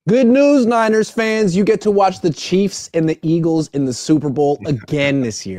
Good news, Niners fans. You get to watch the Chiefs and the Eagles in the Super Bowl again this year.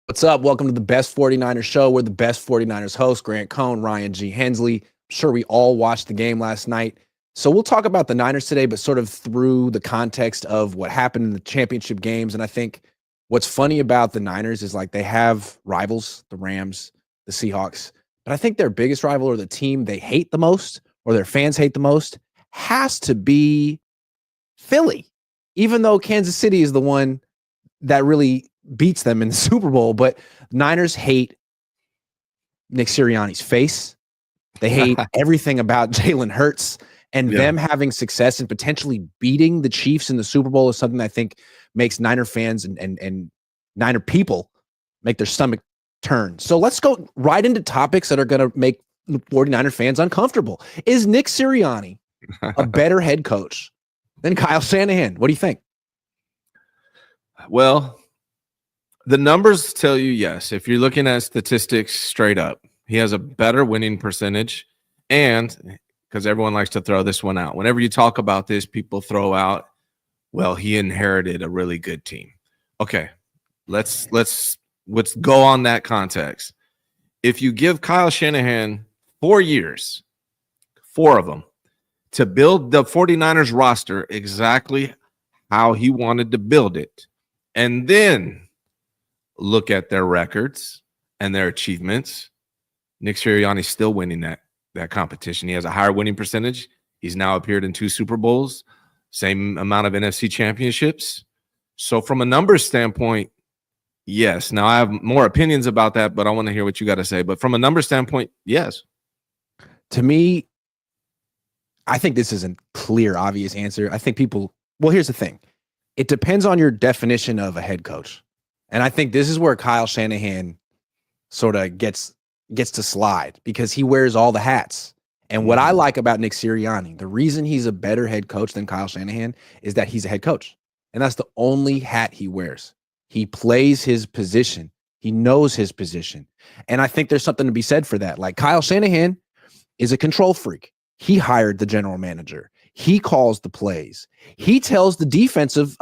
What's up? Welcome to the Best 49ers show. We're the Best 49ers host, Cohn, Ryan G, Hensley. I'm sure we all watched the game last night. So we'll talk about the Niners today, but sort of through the context of what happened in the championship games. And I think what's funny about the Niners is like they have rivals, the Rams, the Seahawks. But I think their biggest rival, or the team they hate the most, or their fans hate the most, has to be Philly, even though Kansas City is the one that really beats them in the Super Bowl. But Niners hate Nick Sirianni's face. They hate everything about Jalen Hurts. And them having success and potentially beating the Chiefs in the Super Bowl is something I think makes Niner fans and Niner people make their stomach turn. So let's go right into topics that are going to make 49er fans uncomfortable. Is Nick Sirianni a better head coach than Kyle Shanahan? What do you think? Well, the numbers tell you yes. If you're looking at statistics straight up, he has a better winning percentage, and because everyone likes to throw this one out. Whenever you talk about this, people throw out, well, he inherited a really good team. Okay, let's go on that context. If you give Kyle Shanahan 4 years, 4 of them, to build the 49ers roster exactly how he wanted to build it, and then look at their records and their achievements, Nick Sirianni's still winning that competition. He has a higher winning percentage. He's now appeared in 2 Super Bowls, same amount of NFC championships. So from a numbers standpoint, yes. Now I have more opinions about that, but I want to hear what you got to say. But from a numbers standpoint, yes. To me, I think this is a clear, obvious answer. I think well, here's the thing. It depends on your definition of a head coach. And I think this is where Kyle Shanahan sort of gets to slide, because he wears all the hats. And what I like about Nick Sirianni, the reason he's a better head coach than Kyle Shanahan, is that he's a head coach. And that's the only hat he wears. He plays his position. He knows his position. And I think there's something to be said for that. Like, Kyle Shanahan is a control freak. He hired the general manager. He calls the plays. He tells the defensive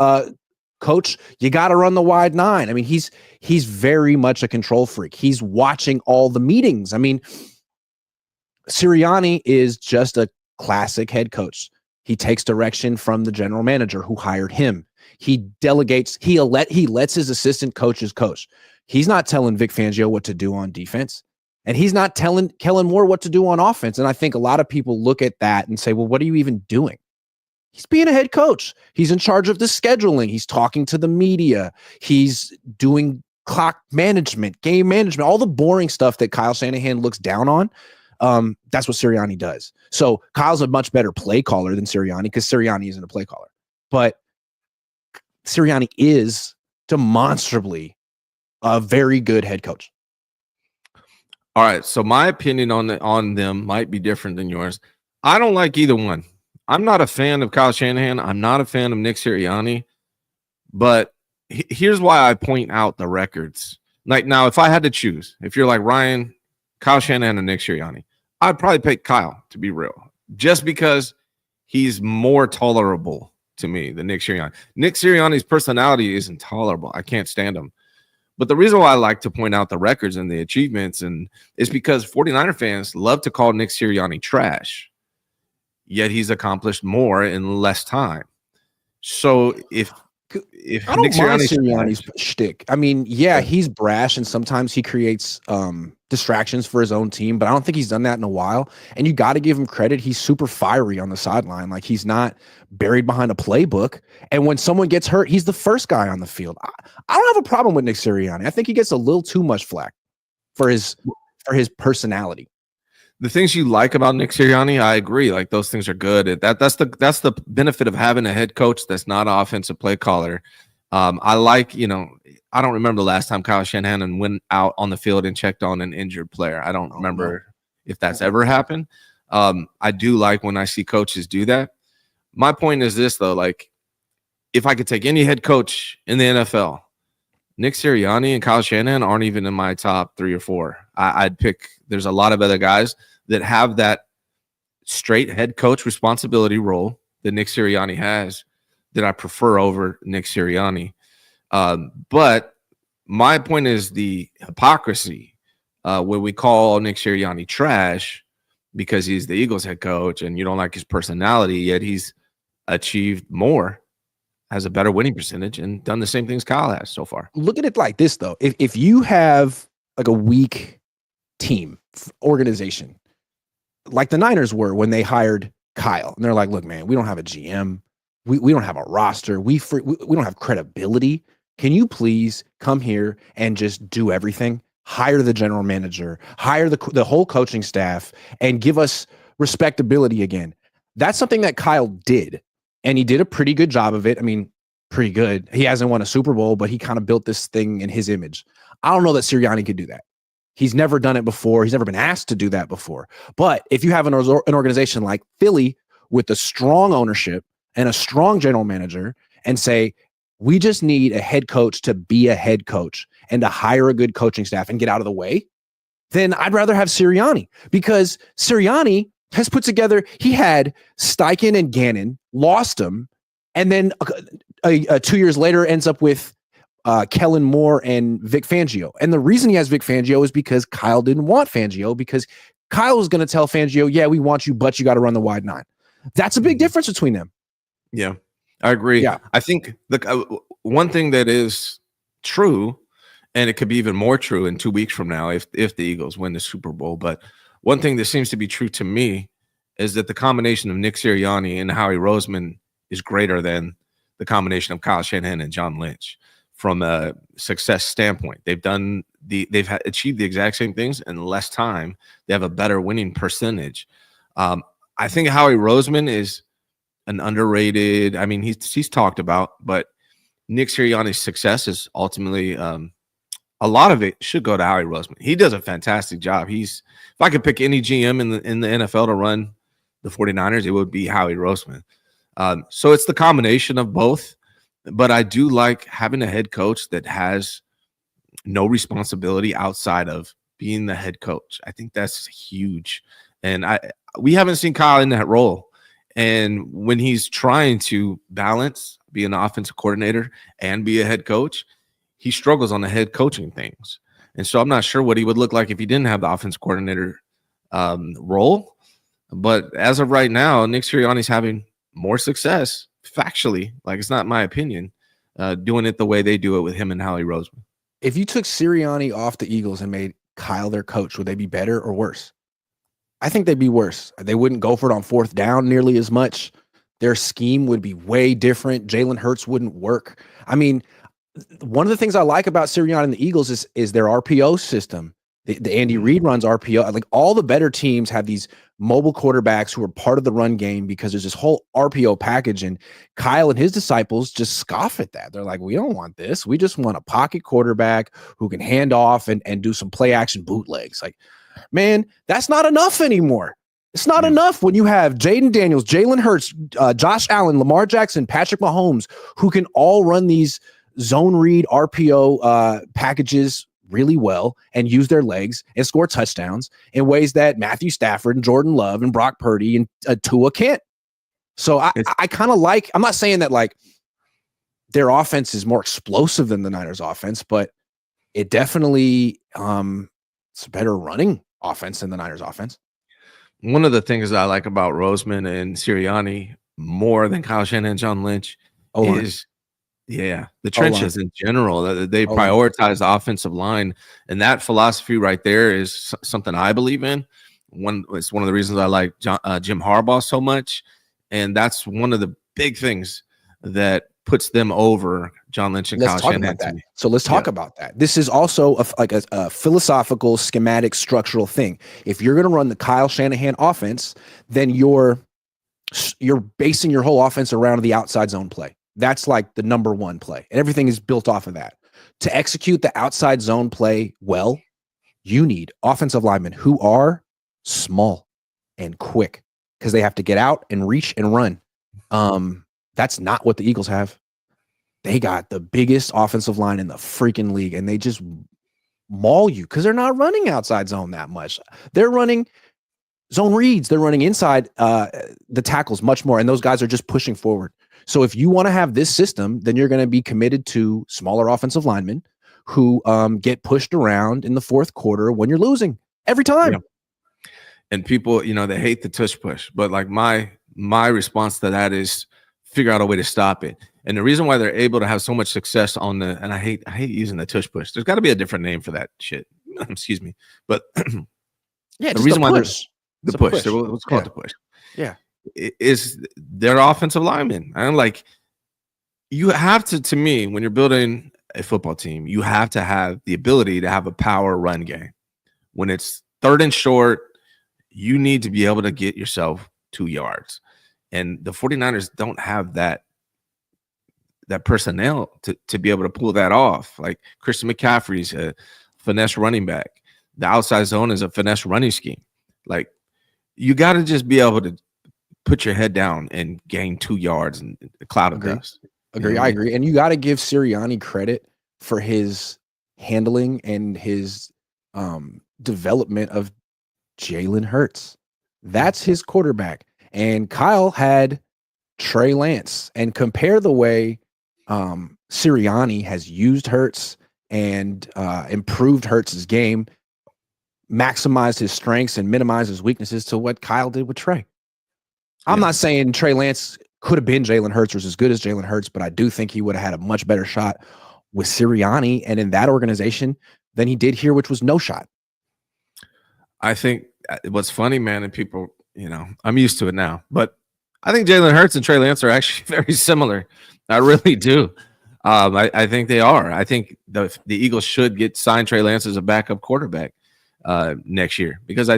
coach, you got to run the wide 9. I mean, he's very much a control freak. He's watching all the meetings. I mean, Sirianni is just a classic head coach. He takes direction from the general manager who hired him. He delegates. He lets his assistant coaches coach. He's not telling Vic Fangio what to do on defense, and he's not telling Kellen Moore what to do on offense. And I think a lot of people look at that and say, well, what are you even doing? He's being a head coach. He's in charge of the scheduling. He's talking to the media. He's doing clock management, game management, all the boring stuff that Kyle Shanahan looks down on. That's what Sirianni does. So Kyle's a much better play caller than Sirianni, because Sirianni isn't a play caller. But Sirianni is demonstrably a very good head coach. All right. So my opinion on them might be different than yours. I don't like either one. I'm not a fan of Kyle Shanahan. I'm not a fan of Nick Sirianni. But here's why I point out the records. Like, now, if I had to choose, if you're like Ryan, Kyle Shanahan, and Nick Sirianni, I'd probably pick Kyle, to be real, just because he's more tolerable to me than Nick Sirianni. Nick Sirianni's personality is intolerable. I can't stand him. But the reason why I like to point out the records and the achievements is because 49er fans love to call Nick Sirianni trash. Yet he's accomplished more in less time. So if I don't mind Sirianni's shtick. I mean, yeah, he's brash, and sometimes he creates distractions for his own team, but I don't think he's done that in a while. And you got to give him credit. He's super fiery on the sideline. Like, he's not buried behind a playbook. And when someone gets hurt, he's the first guy on the field. I don't have a problem with Nick Sirianni. I think he gets a little too much flack for his personality. The things you like about Nick Sirianni, I agree. Like, those things are good. That's the benefit of having a head coach that's not an offensive play caller. I like, I don't remember the last time Kyle Shanahan went out on the field and checked on an injured player. I don't remember if that's ever happened. I do like when I see coaches do that. My point is this, though, like, if I could take any head coach in the NFL, Nick Sirianni and Kyle Shanahan aren't even in my top 3 or 4. I'd pick. There's a lot of other guys that have that straight head coach responsibility role that Nick Sirianni has that I prefer over Nick Sirianni. But my point is the hypocrisy when we call Nick Sirianni trash because he's the Eagles head coach and you don't like his personality, yet he's achieved more, has a better winning percentage, and done the same things Kyle has so far. Look at it like this, though. If you have like a weak team organization, like the Niners were when they hired Kyle, and they're like, look, man, we don't have a GM. We don't have a roster. We don't have credibility. Can you please come here and just do everything? Hire the general manager, hire the whole coaching staff, and give us respectability again. That's something that Kyle did, and he did a pretty good job of it. I mean, pretty good. He hasn't won a Super Bowl, but he kind of built this thing in his image. I don't know that Sirianni could do that. He's never done it before. He's never been asked to do that before. But if you have an organization like Philly with a strong ownership and a strong general manager and say, we just need a head coach to be a head coach and to hire a good coaching staff and get out of the way, then I'd rather have Sirianni, because Sirianni has put together, he had Steichen and Gannon, lost them, and then 2 years later ends up with Kellen Moore and Vic Fangio. And the reason he has Vic Fangio is because Kyle didn't want Fangio, because Kyle was going to tell Fangio, yeah, we want you, but you got to run the wide 9. That's a big difference between them. Yeah, I agree. Yeah. I think one thing that is true, and it could be even more true in 2 weeks from now if the Eagles win the Super Bowl, but one thing that seems to be true to me is that the combination of Nick Sirianni and Howie Roseman is greater than the combination of Kyle Shanahan and John Lynch from a success standpoint. They've achieved the exact same things in less time. They have a better winning percentage. I think Howie Roseman is an underrated. I mean, he's talked about, but Nick Sirianni's success is ultimately a lot of it should go to Howie Roseman. He does a fantastic job. If I could pick any GM in the NFL to run the 49ers, it would be Howie Roseman. So it's the combination of both, but I do like having a head coach that has no responsibility outside of being the head coach. I think that's huge. And we haven't seen Kyle in that role. And when he's trying to balance be an offensive coordinator and be a head coach, he struggles on the head coaching things. And so I'm not sure what he would look like if he didn't have the offensive coordinator role. But as of right now, Nick Sirianni's having more success factually. Like, it's not my opinion, doing it the way they do it with him and Howie Roseman. If you took Sirianni off the Eagles and made Kyle their coach, would they be better or worse? I think they'd be worse. They wouldn't go for it on fourth down nearly as much. Their scheme would be way different. Jalen Hurts wouldn't work. I mean, one of the things I like about Sirianni and the Eagles is their RPO system. The Andy Reid runs RPO. Like, all the better teams have these mobile quarterbacks who are part of the run game because there's this whole RPO package, and Kyle and his disciples just scoff at that. They're like, we don't want this. We just want a pocket quarterback who can hand off and do some play action bootlegs. Like, man, that's not enough anymore. It's not enough when you have Jaden Daniels, Jalen Hurts, Josh Allen, Lamar Jackson, Patrick Mahomes, who can all run these zone read RPO packages really well and use their legs and score touchdowns in ways that Matthew Stafford and Jordan Love and Brock Purdy and Tua can't. So I kind of like, I'm not saying that like their offense is more explosive than the Niners offense, but it definitely it's a better running offense than the Niners offense. One of the things that I like about Roseman and Sirianni more than Kyle Shanahan and John Lynch is the trenches in general. They prioritize the offensive line, and that philosophy right there is something I believe in. It's one of the reasons I like Jim Harbaugh so much, and that's one of the big things that puts them over John Lynch and Kyle Shanahan. So let's talk about that. This is also a philosophical, schematic, structural thing. If you're going to run the Kyle Shanahan offense, then you're basing your whole offense around the outside zone play. That's like the number one play, and everything is built off of that. To execute the outside zone play well, you need offensive linemen who are small and quick because they have to get out and reach and run. That's not what the Eagles have. they got the biggest offensive line in the freaking league, and they just maul you because they're not running outside zone that much. They're running zone reads. They're running inside the tackles much more, and those guys are just pushing forward. So if you want to have this system, then you're going to be committed to smaller offensive linemen who get pushed around in the fourth quarter when you're losing every time. Yeah. And people, they hate the tush push, but like my response to that is figure out a way to stop it. And the reason why they're able to have so much success and I hate using the tush push. There's got to be a different name for that shit. Excuse me. But yeah, the reason why push. The push. Let's call it the push. Yeah. Is their offensive linemen. And like, you have to me, when you're building a football team, you have to have the ability to have a power run game. When it's third and short, you need to be able to get yourself 2 yards. And the 49ers don't have that personnel to be able to pull that off. Like Christian McCaffrey's a finesse running back. The outside zone is a finesse running scheme. Like, you got to just be able to put your head down and gain 2 yards in a cloud of dust. Agree. I agree. And you got to give Sirianni credit for his handling and his development of Jalen Hurts. That's his quarterback. And Kyle had Trey Lance. And compare the way Sirianni has used Hurts and improved Hurts' game, maximized his strengths and minimized his weaknesses to what Kyle did with Trey. I'm not saying Trey Lance could have been Jalen Hurts or as good as Jalen Hurts, but I do think he would have had a much better shot with Sirianni and in that organization than he did here, which was no shot. I think what's funny, man, and people, I'm used to it now, but I think Jalen Hurts and Trey Lance are actually very similar. I really do. I think they are. I think the Eagles should sign Trey Lance as a backup quarterback next year because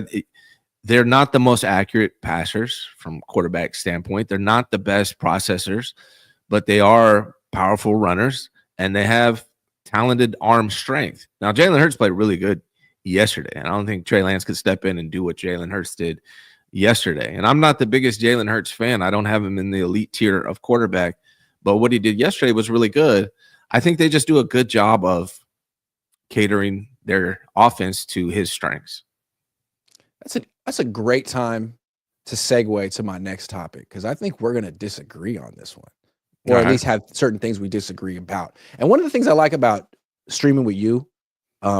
they're not the most accurate passers from quarterback standpoint. They're not the best processors, but they are powerful runners and they have talented arm strength. Now, Jalen Hurts played really good yesterday, and I don't think Trey Lance could step in and do what Jalen Hurts did yesterday. And I'm not the biggest Jalen Hurts fan. I don't have him in the elite tier of quarterback, but what he did yesterday was really good. I think they just do a good job of catering their offense to his strengths. That's a great time to segue to my next topic because I think we're going to disagree on this one, or at least have certain things we disagree about. And one of the things I like about streaming with you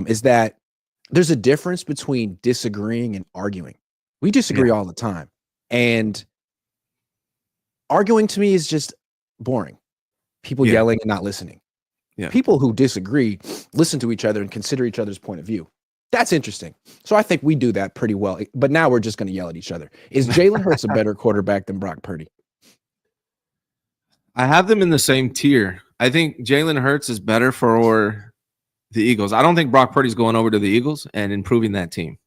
is that there's a difference between disagreeing and arguing. We disagree all the time, and arguing to me is just boring. People yelling and not listening. Yeah. People who disagree listen to each other and consider each other's point of view. That's interesting. So I think we do that pretty well. But now we're just going to yell at each other. Is Jalen Hurts a better quarterback than Brock Purdy? I have them in the same tier. I think Jalen Hurts is better for the Eagles. I don't think Brock Purdy's going over to the Eagles and improving that team.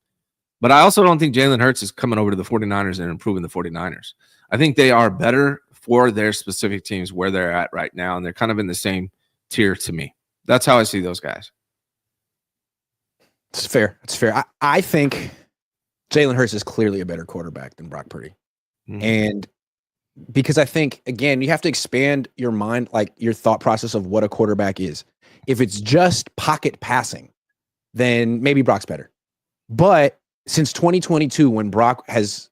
But I also don't think Jalen Hurts is coming over to the 49ers and improving the 49ers. I think they are better for their specific teams where they're at right now, and they're kind of in the same tier to me. That's how I see those guys. It's fair. It's fair. I think Jalen Hurts is clearly a better quarterback than Brock Purdy. Mm-hmm. And because I think, again, you have to expand your mind, like your thought process of what a quarterback is. If it's just pocket passing, then maybe Brock's better. But since 2022, when Brock has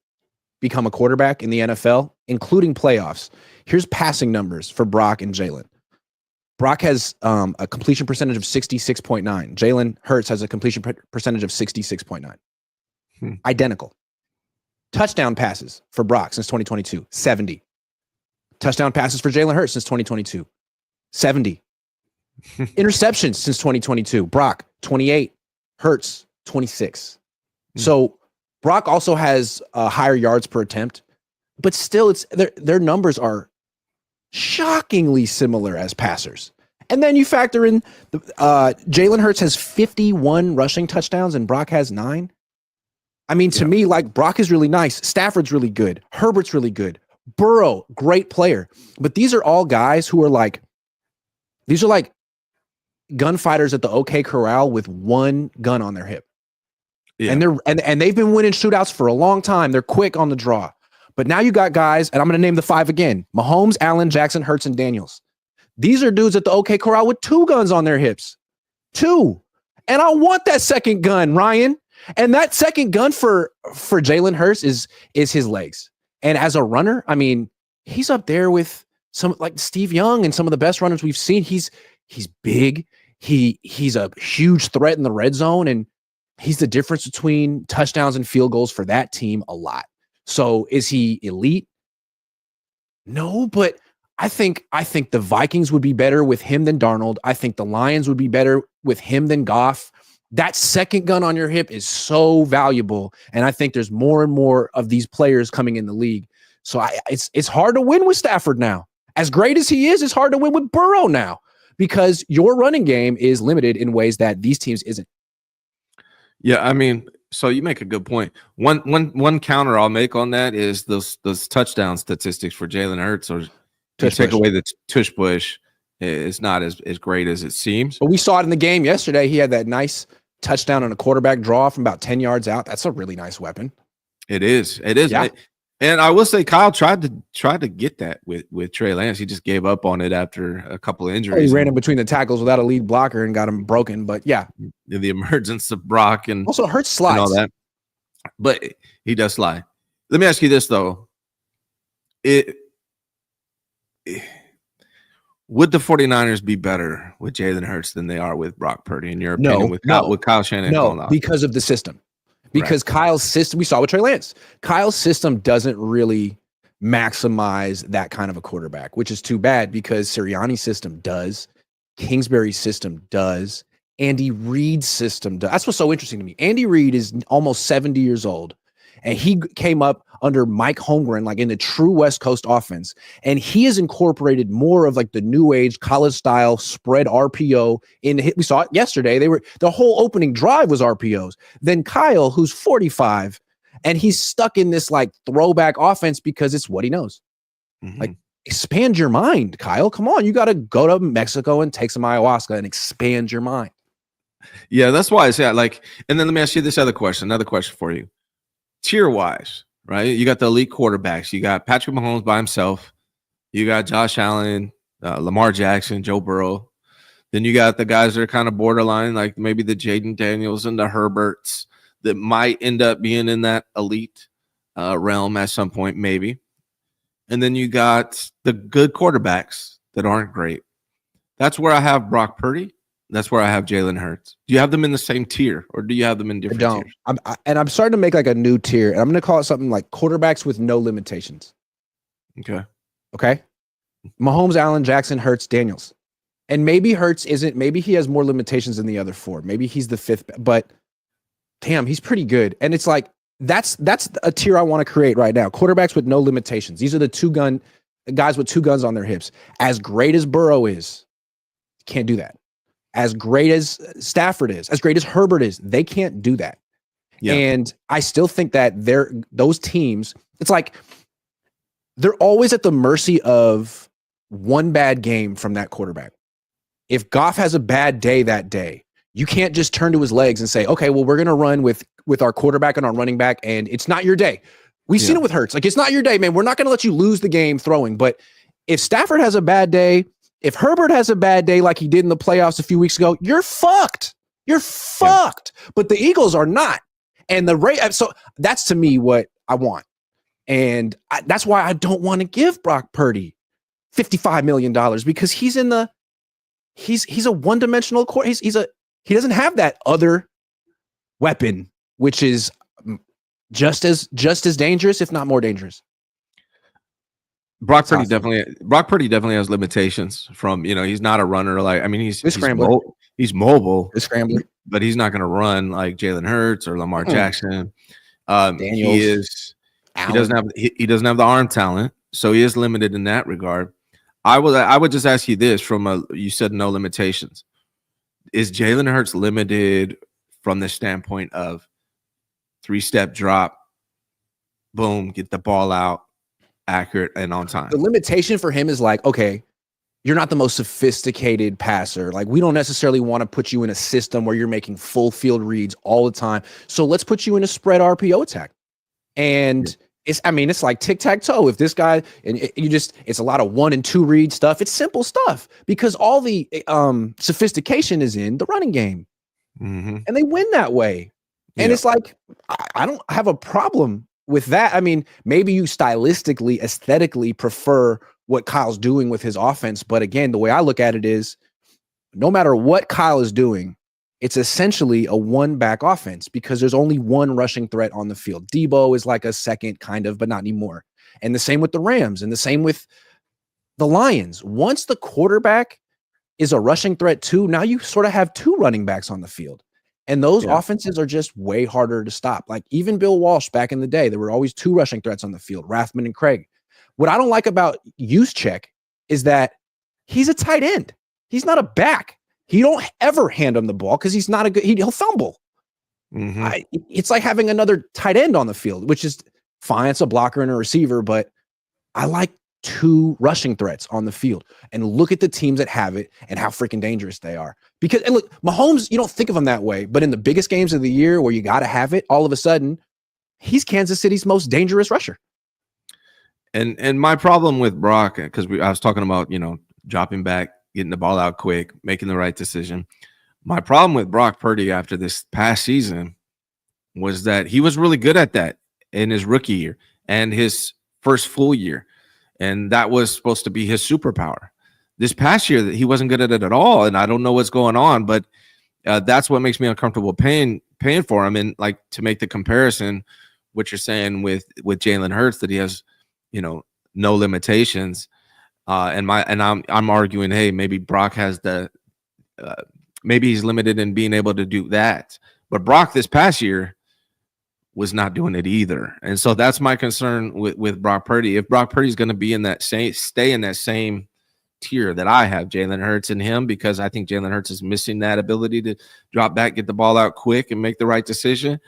become a quarterback in the NFL, including playoffs, here's passing numbers for Brock and Jalen. Brock has a completion percentage of 66.9. Jalen Hurts has a completion percentage of 66.9. Identical. Touchdown passes for Brock since 2022, 70. Touchdown passes for Jalen Hurts since 2022, 70. Interceptions since 2022. Brock, 28. Hurts, 26. So Brock also has higher yards per attempt, but still their numbers are shockingly similar as passers. And then you factor in Jalen Hurts has 51 rushing touchdowns and Brock has 9. I mean, to me, like, Brock is really nice. Stafford's really good. Herbert's really good. Burrow, great player. But these are all guys who are like gunfighters at the OK Corral with one gun on their hip. Yeah. And they've been winning shootouts for a long time. They're quick on the draw. But now you got guys, and I'm going to name the 5 again: Mahomes, Allen, Jackson, Hurts, and Daniels. These are dudes at the OK Corral with 2 guns on their hips. 2. And I want that second gun, Ryan. And that second gun for Jalen Hurts is his legs. And as a runner, I mean, he's up there with some like Steve Young and some of the best runners we've seen. He's big. He's a huge threat in the red zone, and he's the difference between touchdowns and field goals for that team a lot. So is he elite? No, but I think the Vikings would be better with him than Darnold. I think the Lions would be better with him than Goff. That second gun on your hip is so valuable, and I think there's more and more of these players coming in the league. So it's hard to win with Stafford now. As great as he is, it's hard to win with Burrow now because your running game is limited in ways that these teams isn't. Yeah, I mean, so you make a good point. One counter I'll make on that is those touchdown statistics for Jalen Hurts, or to take away the tush push, it's not as great as it seems. But we saw it in the game yesterday. He had that nice touchdown on a quarterback draw from about 10 yards out. That's a really nice weapon. It is. Yeah. And I will say Kyle tried to get that with Trey Lance. He just gave up on it after a couple of injuries. He ran in between the tackles without a lead blocker and got him broken. But yeah, the emergence of Brock and also Hurts slides and all that. But he does slide. Let me ask you this though: would the 49ers be better with Jalen Hurts than they are with Brock Purdy, in your opinion? With Kyle Shanahan? No, because of the system. Because Kyle's system, we saw with Trey Lance, Kyle's system doesn't really maximize that kind of a quarterback, which is too bad because Sirianni's system does, Kingsbury's system does, Andy Reid's system does. That's what's so interesting to me. Andy Reid is almost 70 years old, and he came up under Mike Holmgren, like in the true West Coast offense. And he has incorporated more of like the new age college style spread RPO in we saw it yesterday. The whole opening drive was RPOs. Then Kyle, who's 45, and he's stuck in this like throwback offense because it's what he knows. Mm-hmm. Like expand your mind, Kyle. Come on. You got to go to Mexico and take some ayahuasca and expand your mind. Yeah, that's why I say like, and then let me ask you this another question for you. Tier wise, right? You got the elite quarterbacks. You got Patrick Mahomes by himself. You got Josh Allen, Lamar Jackson, Joe Burrow. Then you got the guys that are kind of borderline, like maybe the Jaden Daniels and the Herberts that might end up being in that elite realm at some point, maybe. And then you got the good quarterbacks that aren't great. That's where I have Brock Purdy. That's where I have Jalen Hurts. Do you have them in the same tier, or do you have them in different tiers? I'm starting to make like a new tier, and I'm going to call it something like quarterbacks with no limitations. Okay. Mahomes, Allen, Jackson, Hurts, Daniels. And maybe Hurts maybe he has more limitations than the other 4. Maybe he's the 5th, but damn, he's pretty good. And it's like, that's a tier I want to create right now. Quarterbacks with no limitations. These are the guys with 2 guns on their hips. As great as Burrow is, can't do that. As great as Stafford is, as great as Herbert is, they can't do that. Yeah. And I still think that those teams, it's like they're always at the mercy of one bad game from that quarterback. If Goff has a bad day that day, you can't just turn to his legs and say, okay, well, we're going to run with our quarterback and our running back, and it's not your day. We've seen it with Hurts. Like, it's not your day, man. We're not going to let you lose the game throwing. But if Stafford has a bad day, if Herbert has a bad day like he did in the playoffs a few weeks ago, you're fucked. You're fucked. Yeah. But the Eagles are not. And so that's to me what I want. And that's why I don't want to give Brock Purdy $55 million because he's a one-dimensional core. He doesn't have that other weapon, which is just as dangerous, if not more dangerous. Brock Purdy definitely has limitations from, he's not a runner. Like, I mean, he's mobile, but he's not going to run like Jalen Hurts or Lamar Jackson. Daniels, he doesn't have the arm talent. So he is limited in that regard. I would just ask you this you said no limitations. Is Jalen Hurts limited from the standpoint of 3-step drop, boom, get the ball out, accurate and on time? The limitation for him is like, okay, you're not the most sophisticated passer. Like, we don't necessarily want to put you in a system where you're making full field reads all the time. So let's put you in a spread RPO attack. And it's like tic-tac-toe. If this guy, it's a lot of 1 and 2 read stuff. It's simple stuff because all the sophistication is in the running game. Mm-hmm. And they win that way. And it's like, I don't have a problem with that. I mean, maybe you stylistically, aesthetically prefer what Kyle's doing with his offense. But again, the way I look at it is no matter what Kyle is doing, it's essentially a one-back offense because there's only one rushing threat on the field. Debo is like a second kind of, but not anymore. And the same with the Rams and the same with the Lions. Once the quarterback is a rushing threat too, now you sort of have 2 running backs on the field. And those offenses are just way harder to stop. Like even Bill Walsh back in the day, there were always 2 rushing threats on the field, Rathman and Craig. What I don't like about Juszczyk is that he's a tight end. He's not a back. He don't ever hand him the ball because he's not a good. He'll fumble. Mm-hmm. It's like having another tight end on the field, which is fine. It's a blocker and a receiver, but I like 2 rushing threats on the field. And look at the teams that have it and how freaking dangerous they are. Because and look, Mahomes, you don't think of him that way, but in the biggest games of the year where you got to have it, all of a sudden, he's Kansas City's most dangerous rusher. And my problem with Brock, because I was talking about dropping back, getting the ball out quick, making the right decision. My problem with Brock Purdy after this past season was that he was really good at that in his rookie year and his first full year. And that was supposed to be his superpower. This past year, he wasn't good at it at all. And I don't know what's going on, but that's what makes me uncomfortable paying for him. And like to make the comparison, what you're saying with Jalen Hurts, that he has, no limitations. I'm arguing, hey, maybe Brock has maybe he's limited in being able to do that. But Brock this past year was not doing it either. And so that's my concern with Brock Purdy. If Brock Purdy is going to be stay in that same tier that I have, Jalen Hurts and him, because I think Jalen Hurts is missing that ability to drop back, get the ball out quick and make the right decision.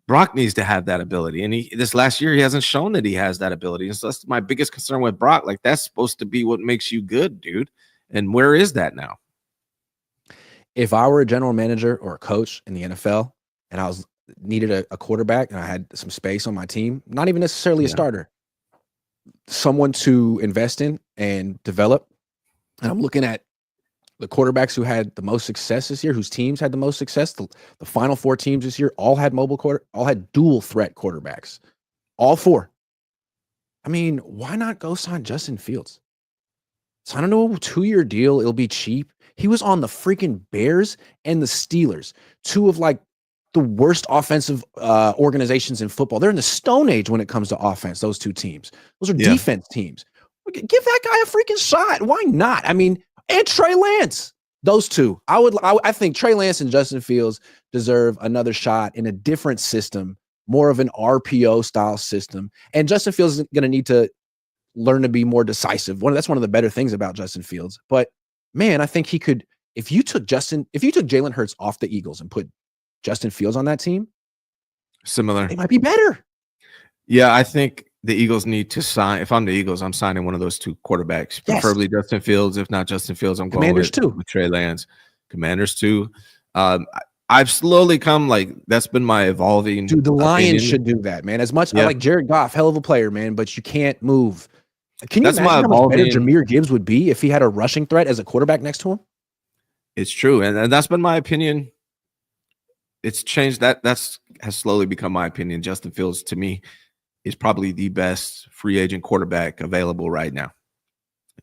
Brock needs to have that ability. And this last year, he hasn't shown that he has that ability. And so that's my biggest concern with Brock. Like, that's supposed to be what makes you good, dude. And where is that now? If I were a general manager or a coach in the NFL and I needed a quarterback and I had some space on my team, not even necessarily a starter, someone to invest in and develop. And I'm looking at the quarterbacks who had the most success this year, whose teams had the most success. The final 4 teams this year all had all had dual threat quarterbacks, all 4. I mean, why not go sign Justin Fields? Sign him to a 2-year deal. It'll be cheap. He was on the freaking Bears and the Steelers, 2 of like the worst offensive organizations in football. They're in the Stone Age when it comes to offense. Those 2 teams, those are defense teams. Give that guy a freaking shot. Why not? I mean, and Trey Lance, those 2. I think Trey Lance and Justin Fields deserve another shot in a different system, more of an RPO style system. And Justin Fields is going to need to learn to be more decisive. That's one of the better things about Justin Fields. But man, I think he could. If you took Jalen Hurts off the Eagles and put Justin Fields on that team, similar, it might be better. Yeah, I think the Eagles need to sign. If I'm the Eagles, I'm signing one of those 2 quarterbacks, preferably Justin Fields. If not Justin Fields, I'm going with Trey Lance. Commanders too. I've slowly come, like, that's been my evolving. Dude, the Lions should do that, man. As much I like Jared Goff, hell of a player, man, but you can't move. Can you imagine how much better Jahmyr Gibbs would be if he had a rushing threat as a quarterback next to him? It's true, and that's been my opinion. It's changed. Has slowly become my opinion. Justin Fields, to me, is probably the best free agent quarterback available right now.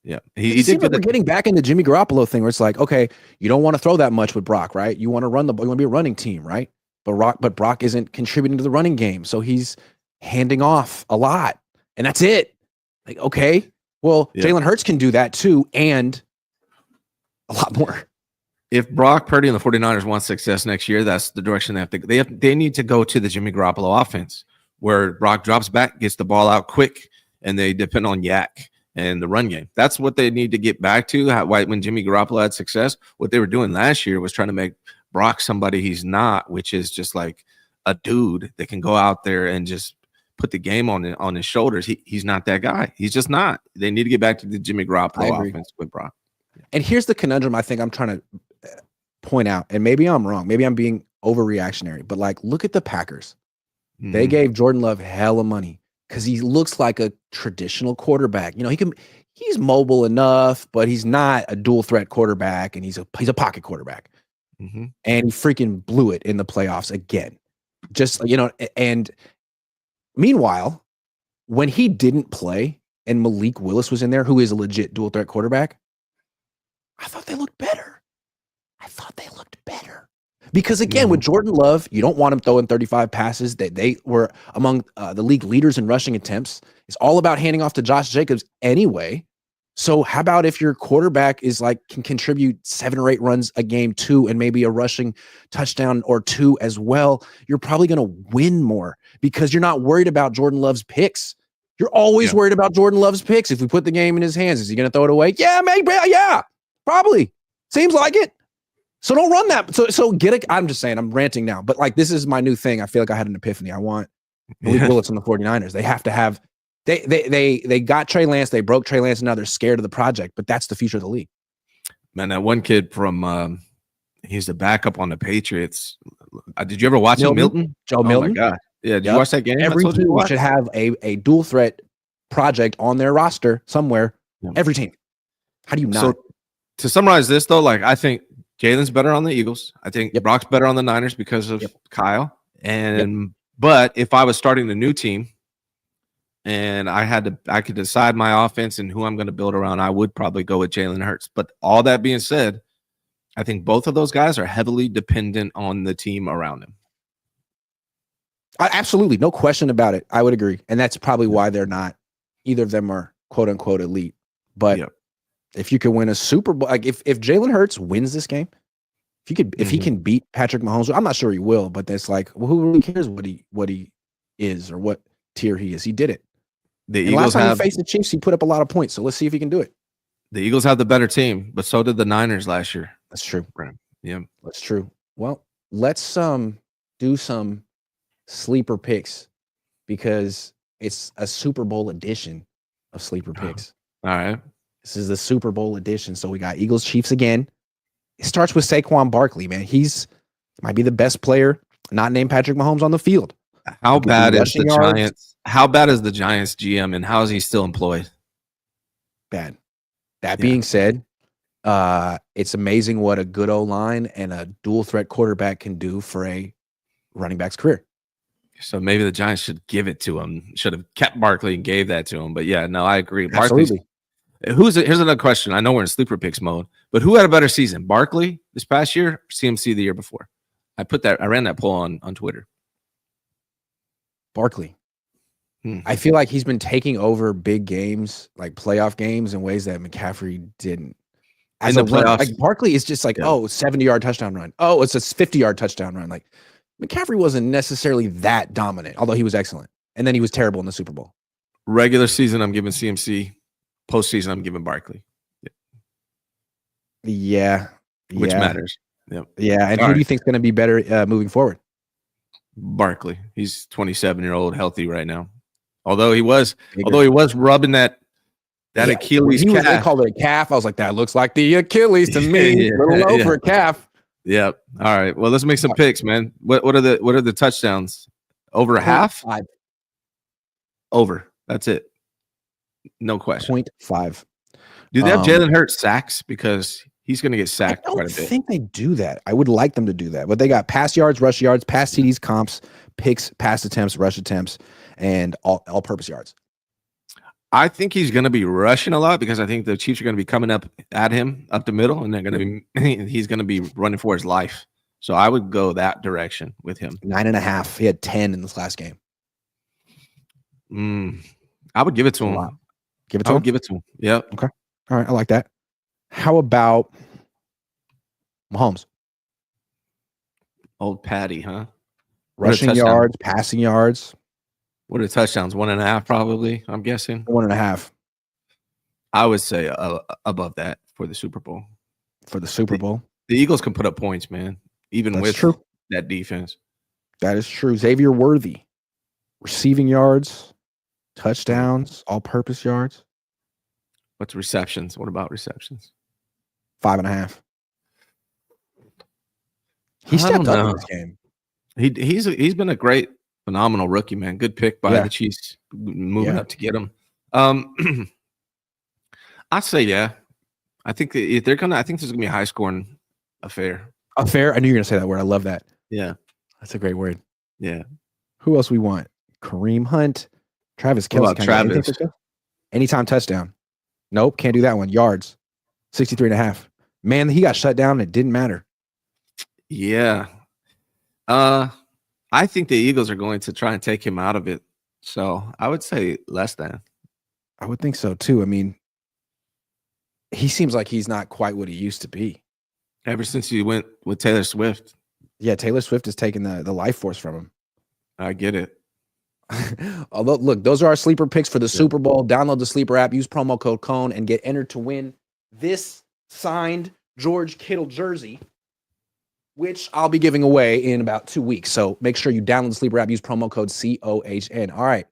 Yeah, he did. We're getting back into Jimmy Garoppolo thing where it's like, okay, you don't want to throw that much with Brock, right? You want to run the ball. You want to be a running team, right? But Brock isn't contributing to the running game, so he's handing off a lot, and that's it. Like, okay, well, Jalen Hurts can do that too, and a lot more. If Brock Purdy and the 49ers want success next year, that's the direction they have to. They need to go to the Jimmy Garoppolo offense, where Brock drops back, gets the ball out quick, and they depend on Yak and the run game. That's what they need to get back to. When Jimmy Garoppolo had success, what they were doing last year was trying to make Brock somebody he's not, which is just like a dude that can go out there and just put the game on his shoulders. He's not that guy. He's just not. They need to get back to the Jimmy Garoppolo offense with Brock. And here's the conundrum I think I'm trying to point out, and maybe I'm wrong. Maybe I'm being overreactionary, but like, look at the Packers. Mm-hmm. They gave Jordan Love hella money. because he looks like a traditional quarterback. You know, he's mobile enough, but he's not a dual threat quarterback, and he's a pocket quarterback. Mm-hmm. And he freaking blew it in the playoffs again. Just, you know, and meanwhile, when he didn't play and Malik Willis was in there, who is a legit dual threat quarterback, I thought they looked better. Because again, with Jordan Love, you don't want him throwing 35 passes. They were among the league leaders in rushing attempts. It's all about handing off to Josh Jacobs anyway. So how about if your quarterback is like can contribute 7 or 8 runs a game too, and maybe a rushing touchdown or 2 as well? You're probably going to win more because you're not worried about Jordan Love's picks. You're always worried about Jordan Love's picks. If we put the game in his hands, is he going to throw it away? Yeah, maybe. Yeah, probably. Seems like it. So don't run that. So get it. I'm just saying, I'm ranting now, but like, this is my new thing. I feel like I had an epiphany. I want Malik Willis on the 49ers. They have to have, they got Trey Lance. They broke Trey Lance. And now they're scared of the project, but that's the future of the league. Man, that one kid from, he's the backup on the Patriots. Did you ever watch him, Milton? Joe Milton. Oh my God. Yeah. Did you watch that game? Every team should have a dual threat project on their roster somewhere. Yeah. Every team. How do you not? So to summarize this though, like I think Jalen's better on the Eagles. I think Brock's better on the Niners because of Kyle. And but if I was starting a new team and I could decide my offense and who I'm going to build around, I would probably go with Jalen Hurts. But all that being said, I think both of those guys are heavily dependent on the team around them. Absolutely, no question about it. I would agree, and that's probably why they're not. Either of them are quote unquote elite, but. If you could win a Super Bowl, like if Jalen Hurts wins this game, if he can beat Patrick Mahomes, I'm not sure he will, but that's like, well, who really cares what he is or what tier he is? He did it. The Eagles last time he faced the Chiefs, he put up a lot of points. So let's see if he can do it. The Eagles have the better team, but so did the Niners last year. That's true. Yeah, that's true. Well, let's do some sleeper picks because it's a Super Bowl edition of sleeper picks. All right. This is the Super Bowl edition. So we got Eagles Chiefs again. It starts with Saquon Barkley, man. He's might be the best player not named Patrick Mahomes on the field. How bad is the Giants? How bad is the Giants GM and how is he still employed? Bad. That being said, it's amazing what a good O-line and a dual threat quarterback can do for a running back's career. So maybe the Giants should give it to him. Should have kept Barkley and gave that to him. But yeah, no, I agree. Absolutely. Here's another question. I know we're in sleeper picks mode, but who had a better season, Barkley this past year, or CMC the year before? I ran that poll on Twitter. Barkley. I feel like he's been taking over big games, like playoff games, in ways that McCaffrey didn't. As in the playoffs, like Barkley is just like, 70-yard touchdown run. Oh, it's a 50-yard touchdown run. Like McCaffrey wasn't necessarily that dominant, although he was excellent. And then he was terrible in the Super Bowl. Regular season, I'm giving CMC. Postseason, I'm giving Barkley. Yeah. Which matters. Yep. Yeah. And who do you think is going to be better moving forward? Barkley. He's 27-year-old, healthy right now. Although he was rubbing that Achilles calf. They called it a calf. I was like, that looks like the Achilles to me. A little low for a calf. Yep. All right. Well, let's make some picks, man. What are the touchdowns? Over a half? 5. Over. That's it. No question. 0.5. Do they have Jalen Hurts sacks? Because he's going to get sacked quite a bit. I think they do that. I would like them to do that. But they got pass yards, rush yards, pass TDs, comps, picks, pass attempts, rush attempts, and all-purpose yards. I think he's going to be rushing a lot because I think the Chiefs are going to be coming up at him up the middle, and he's going to be running for his life. So I would go that direction with him. 9.5. He had 10 in this last game. I would give it to him. Give it to him? Yep. Okay. All right. I like that. How about Mahomes? Old Patty, huh? Rushing yards, passing yards. What are touchdowns? 1.5 probably, I'm guessing. 1.5. I would say above that for the Super Bowl. For the Super Bowl? The Eagles can put up points, man, even with that defense. That is true. Xavier Worthy. Receiving yards. Touchdowns, all-purpose yards. What's receptions? What about receptions? 5.5. He stepped up in this game. He's been a great, phenomenal rookie, man. Good pick by the Chiefs. moving up to get him. I'd say yeah. I think if they're gonna. I think there's gonna be a high scoring affair. Affair. I knew you were gonna say that word. I love that. Yeah, That's a great word. yeah. Who else we want? Kareem Hunt, Travis What Kelce. about Travis? Anytime touchdown. Nope, can't do that one. Yards, 63.5. Man, he got shut down and it didn't matter. Yeah. I think the Eagles are going to try and take him out of it. So I would say less than. I would think so too. I mean, he seems like he's not quite what he used to be. Ever since he went with Taylor Swift. Yeah, Taylor Swift has taken the life force from him. I get it. Although, look, those are our sleeper picks for the Super Bowl. Download the Sleeper app, use promo code Cohn, and get entered to win this signed George Kittle jersey, which I'll be giving away in about 2 weeks. So make sure you download the Sleeper app, use promo code COHN. All right,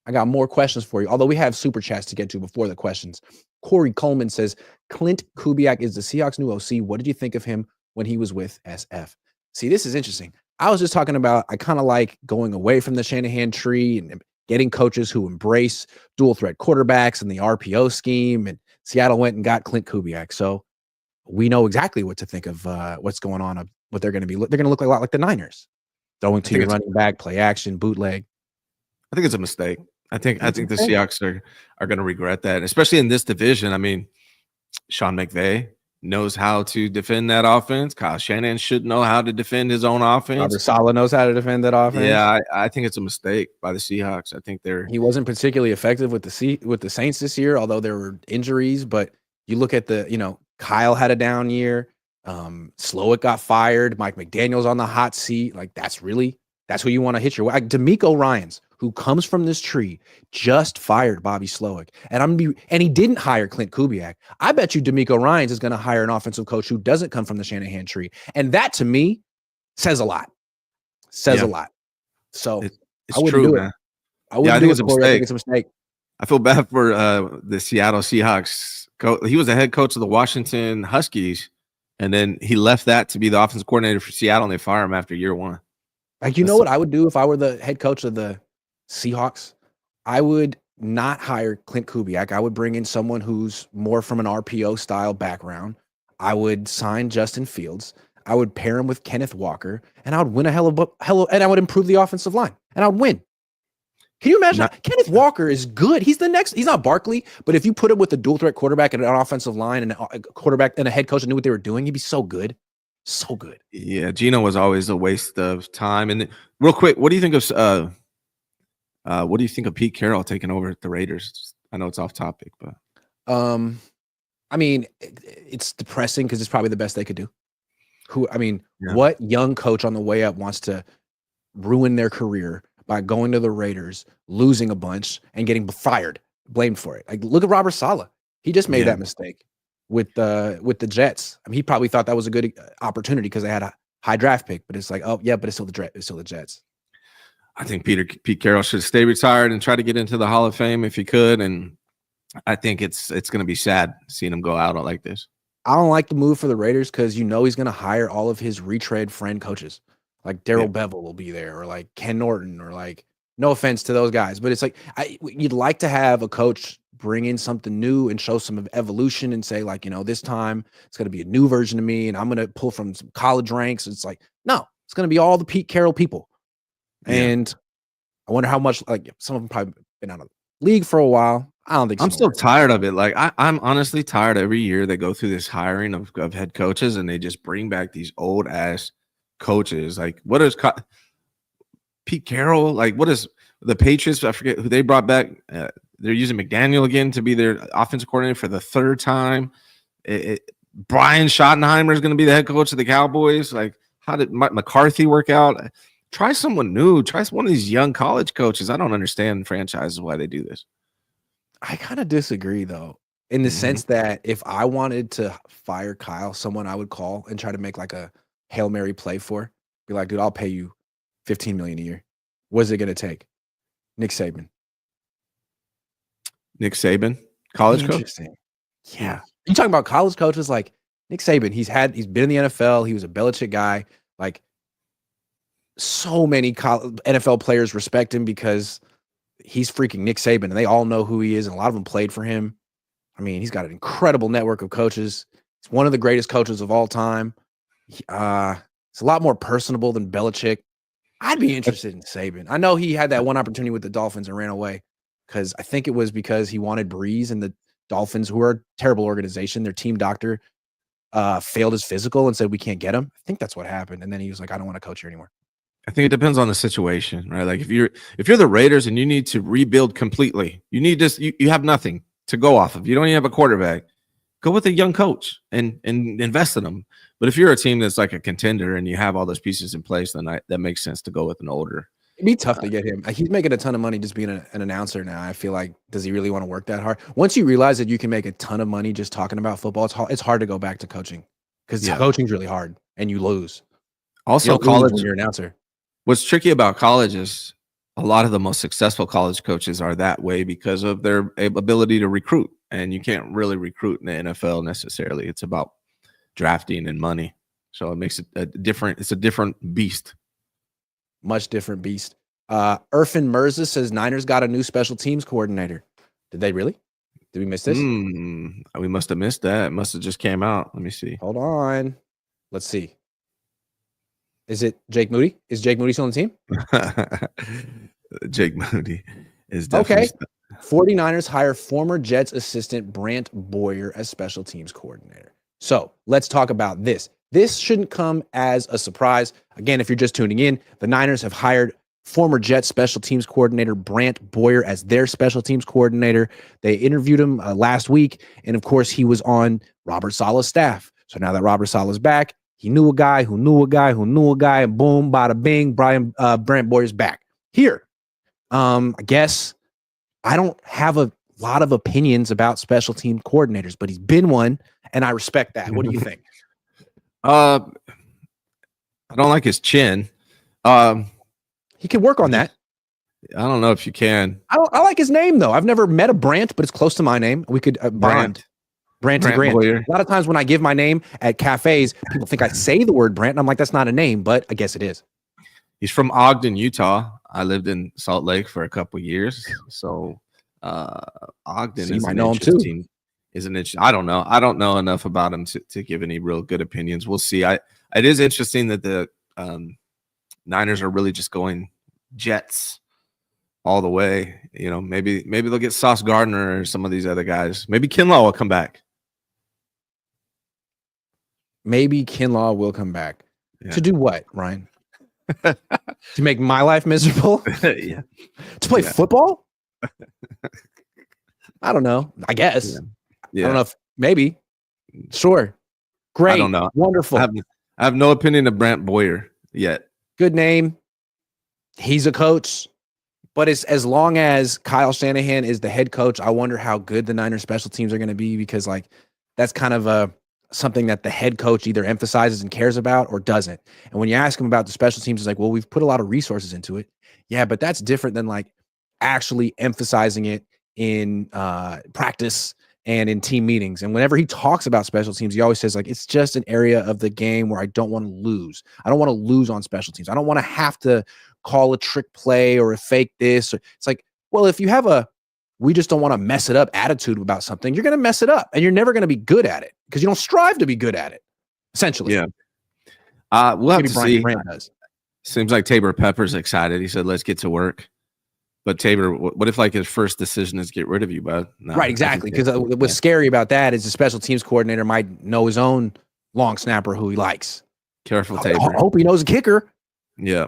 I got more questions for you, although we have super chats to get to before the questions. Corey Coleman says, Clint Kubiak is the Seahawks' new OC. What did you think of him when he was with SF? See, this is interesting. I was just talking about, I kind of like going away from the Shanahan tree and getting coaches who embrace dual threat quarterbacks and the RPO scheme. And Seattle went and got Clint Kubiak. So we know exactly what to think of what's going on, what they're going to be. They're going to look a lot like the Niners, throwing to your running back, play action, bootleg. I think it's a mistake. I think the Seahawks are going to regret that, especially in this division. I mean, Sean McVay knows how to defend that offense. Kyle Shanahan should know how to defend his own offense. Robert Saleh knows how to defend that offense. Yeah, I think it's a mistake by the Seahawks. I think he wasn't particularly effective with the Saints this year, although there were injuries. But you look at Kyle had a down year. Slowick got fired. Mike McDaniel's on the hot seat. Like that's who you want to hit your way. Like DeMeco Ryans, who comes from this tree, just fired Bobby Slowick. And he didn't hire Clint Kubiak. I bet you DeMeco Ryans is going to hire an offensive coach who doesn't come from the Shanahan tree. And that to me says a lot. A lot. So it's I wouldn't true, do man. it. I think it's a mistake. I think it's a mistake. I feel bad for the Seattle Seahawks. He was the head coach of the Washington Huskies, and then he left that to be the offensive coordinator for Seattle, and they fire him after year one. Like, you know what I would do if I were the head coach of the Seahawks? I would not hire Clint Kubiak. I would bring in someone who's more from an RPO style background. I would sign Justin Fields. I would pair him with Kenneth Walker, and I would win and I would improve the offensive line, and I would win. Can you imagine? Kenneth Walker is good. He's not Barkley, but if you put him with a dual threat quarterback and an offensive line and a quarterback and a head coach that knew what they were doing, he'd be so good. So good. Yeah, Geno was always a waste of time. And real quick, what do you think of Pete Carroll taking over the Raiders? I know it's off topic, but I mean, it's depressing because it's probably the best they could do. What young coach on the way up wants to ruin their career by going to the Raiders, losing a bunch, and getting blamed for it? Like, look at Robert Saleh. He just made that mistake with the Jets. I mean, he probably thought that was a good opportunity because they had a high draft pick, but it's like, oh yeah, but it's still the Jets. I think Pete Carroll should stay retired and try to get into the Hall of Fame if he could. And I think it's going to be sad seeing him go out like this. I don't like the move for the Raiders because he's going to hire all of his retread friend coaches. Like Darrell Bevel will be there, or like Ken Norton, or like, no offense to those guys, but it's like you'd like to have a coach bring in something new and show some evolution and say, like, this time it's going to be a new version of me and I'm going to pull from some college ranks. It's like, no, it's going to be all the Pete Carroll people. Yeah. And I wonder how much, like, some of them probably been out of the league for a while. I don't think I'm still tired of it. Like, I'm honestly tired every year they go through this hiring of head coaches and they just bring back these old ass coaches. Like, what is Pete Carroll? Like, what is the Patriots? I forget who they brought back. They're using McDaniel again to be their offensive coordinator for the third time. Brian Schottenheimer is going to be the head coach of the Cowboys. Like, how did McCarthy work out? Try someone new. Try one of these young college coaches. I don't understand franchises why they do this. I kind of disagree, though, in the sense that if I wanted to fire Kyle, someone I would call and try to make like a Hail Mary play for, be like, dude, I'll pay you $15 million a year. What's it going to take? Nick Saban. Nick Saban, college coach. Yeah. You talking about college coaches like Nick Saban? He's been in the NFL. He was a Belichick guy. Like, so many NFL players respect him because he's freaking Nick Saban, and they all know who he is, and a lot of them played for him. I mean, he's got an incredible network of coaches. He's one of the greatest coaches of all time. It's a lot more personable than Belichick. I'd be interested in Saban. I know he had that one opportunity with the Dolphins and ran away because I think it was because he wanted Breeze, and the Dolphins, who are a terrible organization, their team doctor failed his physical and said, we can't get him. I think that's what happened. And then he was like, I don't want to coach here anymore. I think it depends on the situation, right? Like if you're the Raiders and you need to rebuild completely, you have nothing to go off of. You don't even have a quarterback. Go with a young coach and invest in them. But if you're a team that's like a contender and you have all those pieces in place, then that makes sense to go with an older. It'd be tough to get him. He's making a ton of money just being an announcer now. I feel like, does he really want to work that hard? Once you realize that you can make a ton of money just talking about football, it's hard to go back to coaching because coaching's really hard and you lose. Also, college, when you're an announcer. What's tricky about college is a lot of the most successful college coaches are that way because of their ability to recruit. And you can't really recruit in the NFL necessarily. It's about drafting and money. So it makes it it's a different beast. Much different beast. Irfan Mirza says Niners got a new special teams coordinator. Did they really? Did we miss this? We must have missed that. It must have just came out. Let me see. Hold on. Let's see. Is it Jake Moody? Is Jake Moody still on the team? Jake Moody is definitely okay. 49ers hire former Jets assistant Brant Boyer as special teams coordinator. So let's talk about this. This shouldn't come as a surprise. Again, if you're just tuning in, the Niners have hired former Jets special teams coordinator Brant Boyer as their special teams coordinator. They interviewed him last week, and of course, he was on Robert Saleh's staff. So now that Robert Saleh's back, he knew a guy who knew a guy who knew a guy, and boom, bada bing, Brant Boyer's back. Here, I guess I don't have a lot of opinions about special team coordinators, but he's been one, and I respect that. What do you think? I don't like his chin. He can work on that. I don't know if you can. I like his name, though. I've never met a Brant, but it's close to my name. We could bond. Brant and Grant. Boyer. A lot of times when I give my name at cafes, people think I say the word Brant, and I'm like, that's not a name, but I guess it is. He's from Ogden, Utah. I lived in Salt Lake for a couple of years, so Ogden is an interesting. I don't know. I don't know enough about him to give any real good opinions. We'll see. It is interesting that the Niners are really just going Jets all the way. You know, maybe they'll get Sauce Gardner or some of these other guys. Maybe Kinlaw will come back. Maybe Kinlaw will come back. Yeah. To do what, Ryan? To make my life miserable? Yeah. To play football? I don't know. I guess. Yeah. I don't know if maybe. Sure. Great. I don't know. Wonderful. I have no opinion of Brant Boyer yet. Good name. He's a coach. But as long as Kyle Shanahan is the head coach, I wonder how good the Niners special teams are going to be, because like that's kind of something that the head coach either emphasizes and cares about or doesn't. And when you ask him about the special teams, it's like, well, we've put a lot of resources into it. Yeah, but that's different than like actually emphasizing it in practice and in team meetings. And whenever he talks about special teams, he always says like, it's just an area of the game where I don't want to lose. I don't want to lose on special teams. I don't want to have to call a trick play or a fake this. It's like, well, if you have we just don't want to mess it up attitude about something, you're going to mess it up and you're never going to be good at it because you don't strive to be good at it, essentially. Yeah. We'll have to see. Does. Seems like Tabor Pepper's excited. He said, let's get to work. But Tabor, what if like his first decision is get rid of you, bud? No, right, exactly. Because what's scary about that is the special teams coordinator might know his own long snapper who he likes. Careful, Tabor. I hope he knows a kicker. Yeah.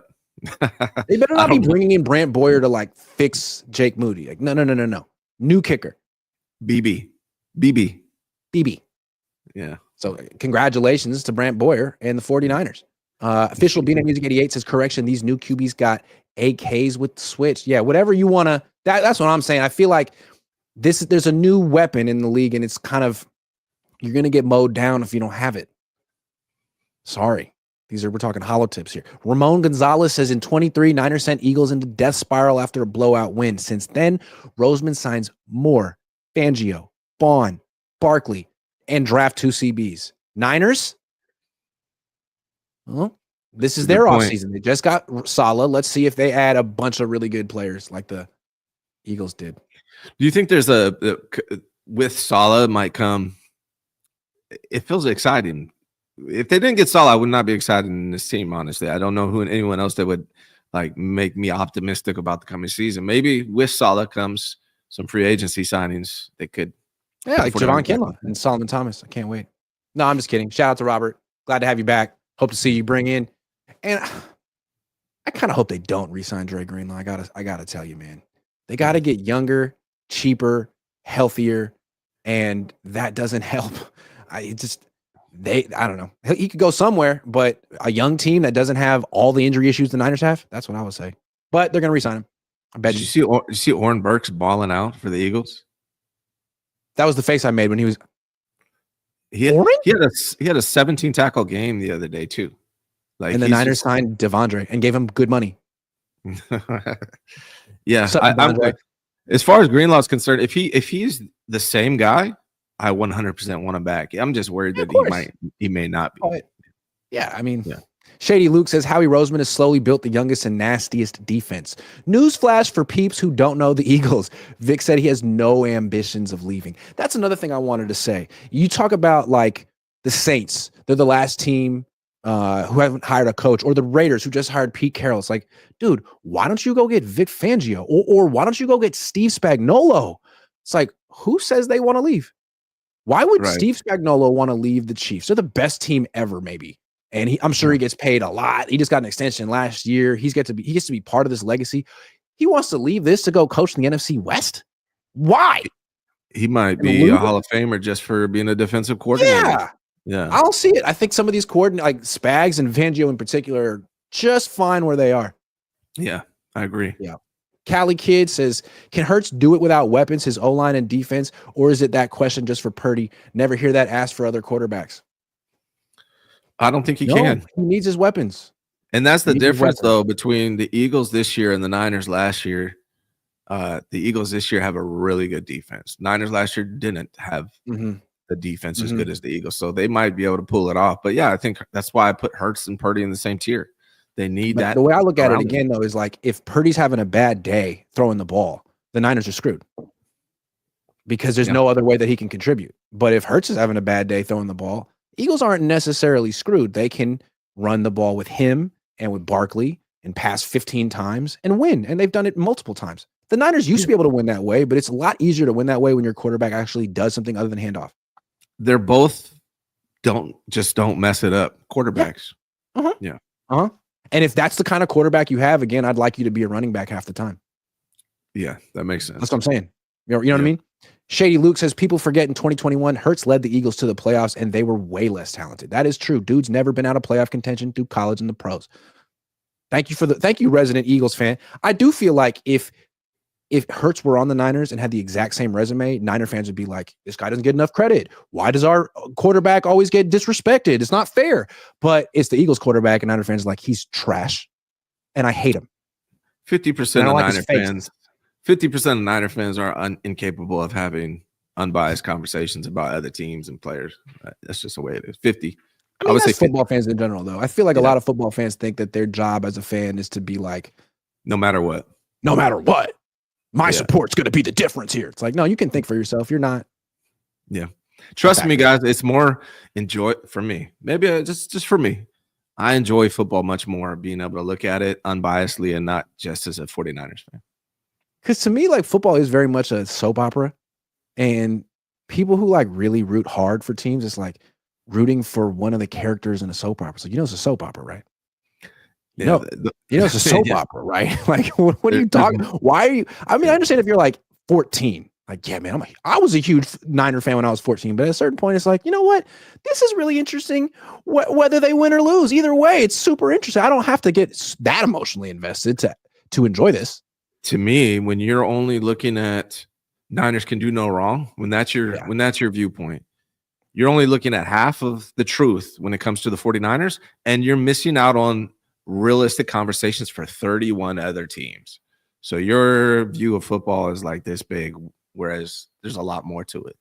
They better not be bringing in Brant Boyer to like fix Jake Moody. Like, no. New kicker. BB. Yeah. So congratulations to Brant Boyer and the 49ers. Official BNA Music 88 says, correction, these new QBs got AKs with the switch. Yeah, whatever you want to. That's what I'm saying. I feel like there's a new weapon in the league, and it's kind of, you're going to get mowed down if you don't have it. Sorry. We're talking hollow tips here. Ramon Gonzalez says in 23, Niners sent Eagles into death spiral after a blowout win. Since then, Roseman signs Moore, Fangio, Bond, Barkley, and draft 2 CBs. Niners? Well, this is their offseason. They just got Saleh. Let's see if they add a bunch of really good players like the Eagles did. Do you think there's with Saleh might come? It feels exciting. If they didn't get Saleh, I would not be excited in this team. Honestly, I don't know anyone else that would like make me optimistic about the coming season. Maybe with Saleh comes some free agency signings that could. Yeah, like Javon Kinlaw and Solomon Thomas. I can't wait. No, I'm just kidding. Shout out to Robert. Glad to have you back. Hope to see you bring in. And I kind of hope they don't re-sign Dre Greenlaw. I gotta tell you, man. They gotta get younger, cheaper, healthier, and that doesn't help. I don't know. He could go somewhere, but a young team that doesn't have all the injury issues the Niners have, that's what I would say. But they're gonna re-sign him. I bet you. You see Oren Burks balling out for the Eagles? That was the face I made when he was. He had a 17 tackle game the other day too. Like, and the Niners signed Devondre and gave him good money. Yeah, I'm as far as Greenlaw's concerned, if he's the same guy, I 100% want him back. I'm just worried that he may not be. Oh, yeah, I mean, Shady Luke says Howie Roseman has slowly built the youngest and nastiest defense. Newsflash for peeps who don't know the Eagles. Vic said he has no ambitions of leaving. That's another thing I wanted to say. You talk about like the Saints. They're the last team who haven't hired a coach, or the Raiders who just hired Pete Carroll. It's like, dude, why don't you go get Vic Fangio? Or why don't you go get Steve Spagnuolo? It's like, who says they want to leave? Why would Steve Spagnuolo want to leave the Chiefs? They're the best team ever, maybe. And I'm sure he gets paid a lot. He just got an extension last year. He gets to be part of this legacy. He wants to leave this to go coach in the NFC West. Why? He might be a Hall of Famer just for being a defensive coordinator. Yeah. I'll see it. I think some of these coordinators, like Spags and Fangio in particular, are just fine where they are. Yeah, I agree. Yeah. Cali Kid says, can Hurts do it without weapons, his O-line and defense, or is it that question just for Purdy? Never hear that asked for other quarterbacks. I don't think he can. He needs his weapons. And that's the difference, though, between the Eagles this year and the Niners last year. The Eagles this year have a really good defense. Niners last year didn't have the defense as good as the Eagles, so they might be able to pull it off. But yeah, I think that's why I put Hurts and Purdy in the same tier. They need that. The way I look at it again, though, is like if Purdy's having a bad day throwing the ball, the Niners are screwed because there's no other way that he can contribute. But if Hurts is having a bad day throwing the ball, Eagles aren't necessarily screwed. They can run the ball with him and with Barkley and pass 15 times and win. And they've done it multiple times. The Niners used to be able to win that way, but it's a lot easier to win that way when your quarterback actually does something other than handoff. They're both don't mess it up. Quarterbacks. Yeah. And if that's the kind of quarterback you have, again, I'd like you to be a running back half the time. Yeah, that makes sense. That's what I'm saying. You know what I mean? Shady Luke says people forget in 2021, Hurts led the Eagles to the playoffs and they were way less talented. That is true. Dude's never been out of playoff contention through college and the pros. Thank you, resident Eagles fan. I do feel like if Hurts were on the Niners and had the exact same resume, Niner fans would be like, this guy doesn't get enough credit. Why does our quarterback always get disrespected? It's not fair. But it's the Eagles quarterback, and Niner fans are like, he's trash, and I hate him. 50% of Niner fans. 50% of Niner fans are incapable of having unbiased conversations about other teams and players. That's just the way it is. 50. I would say football fans in general, though. I feel like a lot of football fans think that their job as a fan is to be like, no matter what. My support's going to be the difference here. It's like, no, you can think for yourself. You're not. Yeah. Trust me, guys. It's more for me. Maybe just for me. I enjoy football much more, being able to look at it unbiasedly and not just as a 49ers fan. Because to me, like, football is very much a soap opera. And people who like really root hard for teams, it's like rooting for one of the characters in a soap opera. So, it's a soap opera, right? It's a soap opera, right? Like, what are you talking? Why are you? I mean, I understand if you're like 14, like, yeah, man, I was a huge Niner fan when I was 14, but at a certain point, it's like, you know what? This is really interesting. Whether they win or lose, either way, it's super interesting. I don't have to get that emotionally invested to enjoy this. To me, when you're only looking at Niners can do no wrong, when that's your viewpoint, you're only looking at half of the truth when it comes to the 49ers, and you're missing out on realistic conversations for 31 other teams. So your view of football is like this big, whereas there's a lot more to it.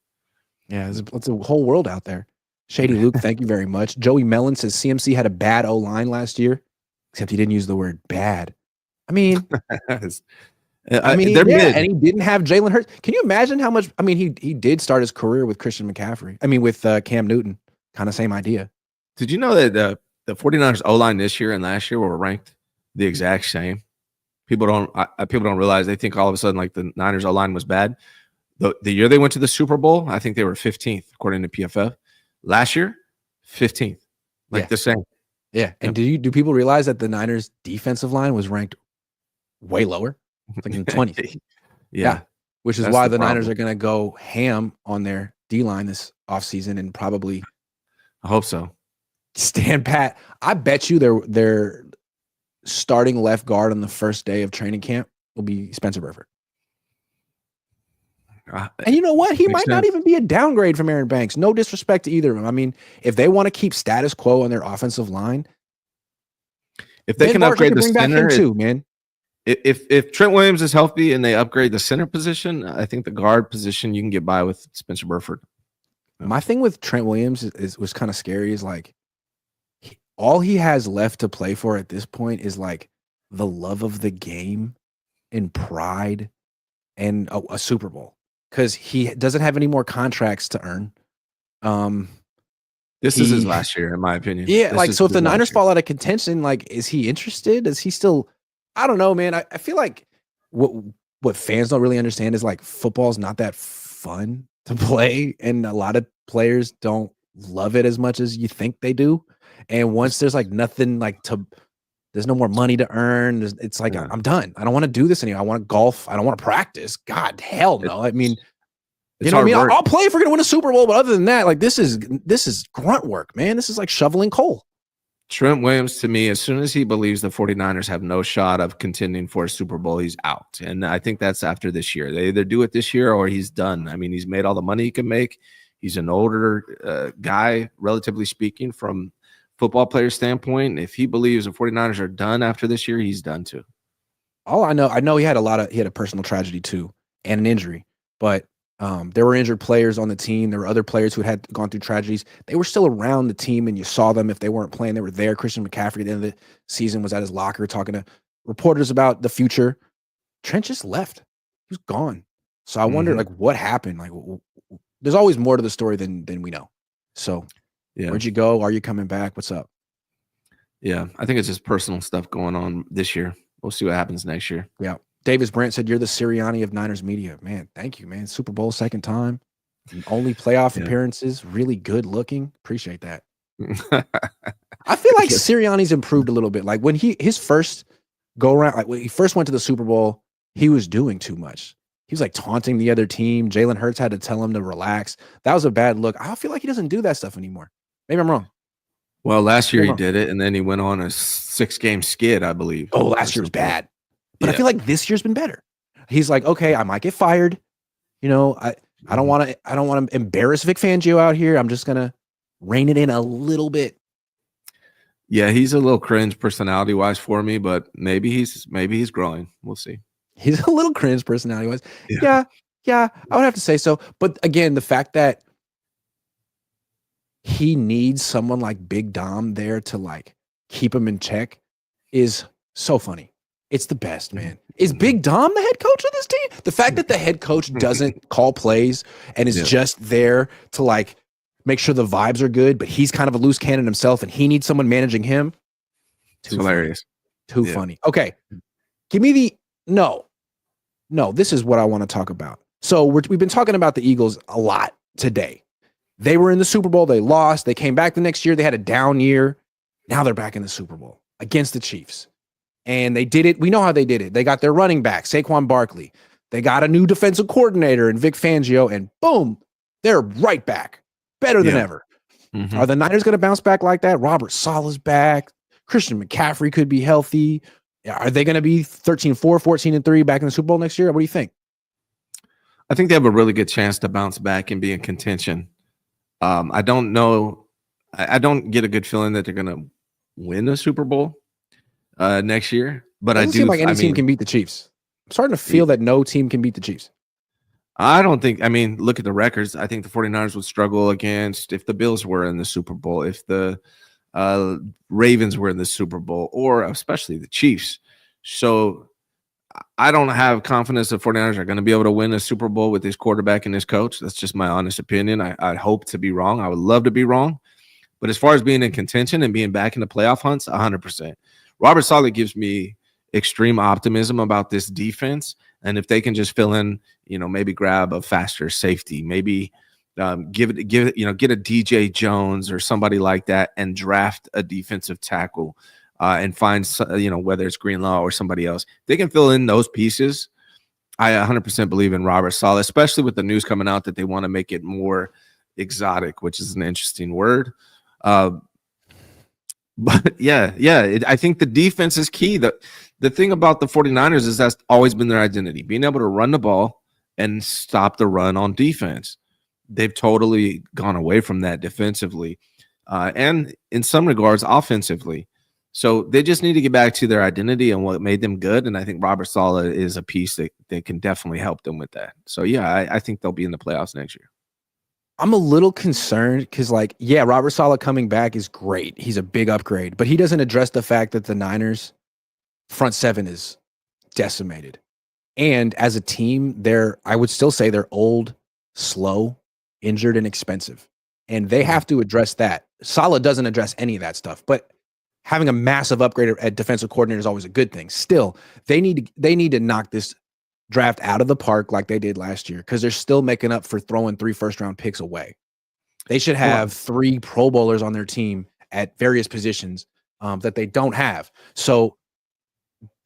Yeah, it's a whole world out there. Shady Luke, thank you very much. Joey Mellon says CMC had a bad O-line last year, except he didn't use the word bad. I mean, I mean, they're yeah, mid. and he didn't have Jalen Hurts. Can you imagine how much? I mean, he did start his career with Christian McCaffrey. I mean, with Cam Newton, kind of same idea. Did you know that the 49ers O-line this year and last year were ranked the exact same? People don't realize. They think all of a sudden like the Niners O-line was bad. The year they went to the Super Bowl, I think they were 15th according to PFF. Last year, 15th, like the same. Yeah, and do people realize that the Niners defensive line was ranked way lower, like in the 20s? Yeah, which is why the Niners are going to go ham on their D-line this offseason and probably I hope so. Stand pat. I bet you their starting left guard on the first day of training camp will be Spencer Burford. And you know what? He might not even be a downgrade from Aaron Banks. No disrespect to either of them. I mean, if they want to keep status quo on their offensive line, if they can upgrade the center too, man. If Trent Williams is healthy and they upgrade the center position, I think the guard position you can get by with Spencer Burford. My thing with Trent Williams was kind of scary. Is like all he has left to play for at this point is like the love of the game and pride and a Super Bowl, because he doesn't have any more contracts to earn. This is his last year, in my opinion. Yeah, so if the Niners fall out of contention, like, is he interested? Is he still? I don't know, man. I feel like what fans don't really understand is like football's not that fun to play, and a lot of players don't love it as much as you think they do. And once there's like nothing there's no more money to earn. It's like, I'm done. I don't want to do this anymore. I want to golf. I don't want to practice. God, hell no. I mean, you know what I mean? I'll play if we're going to win a Super Bowl, but other than that, like this is grunt work, man. This is like shoveling coal. Trent Williams, to me, as soon as he believes the 49ers have no shot of contending for a Super Bowl, he's out. And I think that's after this year. They either do it this year or he's done. I mean, he's made all the money he can make. He's an older guy, relatively speaking, from football player standpoint. If he believes the 49ers are done after this year, he's done too. All I know he had a personal tragedy too and an injury, but there were injured players on the team. There were other players who had gone through tragedies. They were still around the team, and you saw them. If they weren't playing, they were there. Christian McCaffrey at the end of the season was at his locker talking to reporters about the future. Trent just left. He was gone. So I wonder, like, what happened? Like, there's always more to the story than we know. So where'd you go? Are you coming back? What's up? Yeah, I think it's just personal stuff going on this year. We'll see what happens next year. Yeah. Davis Brandt said, "You're the Sirianni of Niners media." Man, thank you, man. Super Bowl second time. Only playoff appearances. Really good looking. Appreciate that. I feel like Sirianni's improved a little bit. Like when his first go around, like when he first went to the Super Bowl, he was doing too much. He was like taunting the other team. Jalen Hurts had to tell him to relax. That was a bad look. I feel like he doesn't do that stuff anymore. Maybe I'm wrong. Well, last year he did it, and then he went on a 6-game skid, I believe. Oh, last year was bad. But I feel like this year's been better. He's like, okay, I might get fired. You know, I don't want to embarrass Vic Fangio out here. I'm just gonna rein it in a little bit. Yeah, he's a little cringe personality wise for me, but maybe he's growing. We'll see. He's a little cringe personality wise. Yeah, I would have to say so. But again, the fact that he needs someone like Big Dom there to like keep him in check is so funny. It's the best, man. Is Big Dom the head coach of this team? The fact that the head coach doesn't call plays and is just there to like make sure the vibes are good, but he's kind of a loose cannon himself and he needs someone managing him. Too hilarious. Too funny. Okay. Give me no, this is what I want to talk about. So we've been talking about the Eagles a lot today. They were in the Super Bowl. They lost. They came back the next year. They had a down year. Now they're back in the Super Bowl against the Chiefs. And they did it. We know how they did it. They got their running back, Saquon Barkley. They got a new defensive coordinator in Vic Fangio, and boom, they're right back. Better than ever. Are the Niners going to bounce back like that? Robert Saleh's back. Christian McCaffrey could be healthy. Are they going to be 13-4, 14-3 back in the Super Bowl next year? What do you think? I think they have a really good chance to bounce back and be in contention. I don't know. I don't get a good feeling that they're going to win a Super Bowl next year, but I do seem like any team can beat the Chiefs. I'm starting to feel that no team can beat the Chiefs. I don't think, look at the records. I think the 49ers would struggle against if the Bills were in the Super Bowl, if the Ravens were in the Super Bowl, or especially the Chiefs. So I don't have confidence the 49ers are going to be able to win a Super Bowl with this quarterback and this coach. That's just my honest opinion. I hope to be wrong. I would love to be wrong. But as far as being in contention and being back in the playoff hunts, 100%. Robert Saleh gives me extreme optimism about this defense. And if they can just fill in, maybe grab a faster safety, maybe get a DJ Jones or somebody like that and draft a defensive tackle and find, whether it's Greenlaw or somebody else. They can fill in those pieces. I 100% believe in Robert Saleh, especially with the news coming out that they want to make it more exotic, which is an interesting word. But I think the defense is key. The thing about the 49ers is that's always been their identity, being able to run the ball and stop the run on defense. They've totally gone away from that defensively and in some regards offensively. So they just need to get back to their identity and what made them good. And I think Robert Saleh is a piece that can definitely help them with that. So, I think they'll be in the playoffs next year. I'm a little concerned because, Robert Saleh coming back is great. He's a big upgrade, but he doesn't address the fact that the Niners front seven is decimated. And as a team, I would still say they're old, slow, injured, and expensive. And they have to address that. Saleh doesn't address any of that stuff, but having a massive upgrade at defensive coordinator is always a good thing. Still, they need to knock this draft out of the park like they did last year because they're still making up for throwing 3 first-round picks away. They should have 3 Pro Bowlers on their team at various positions that they don't have. So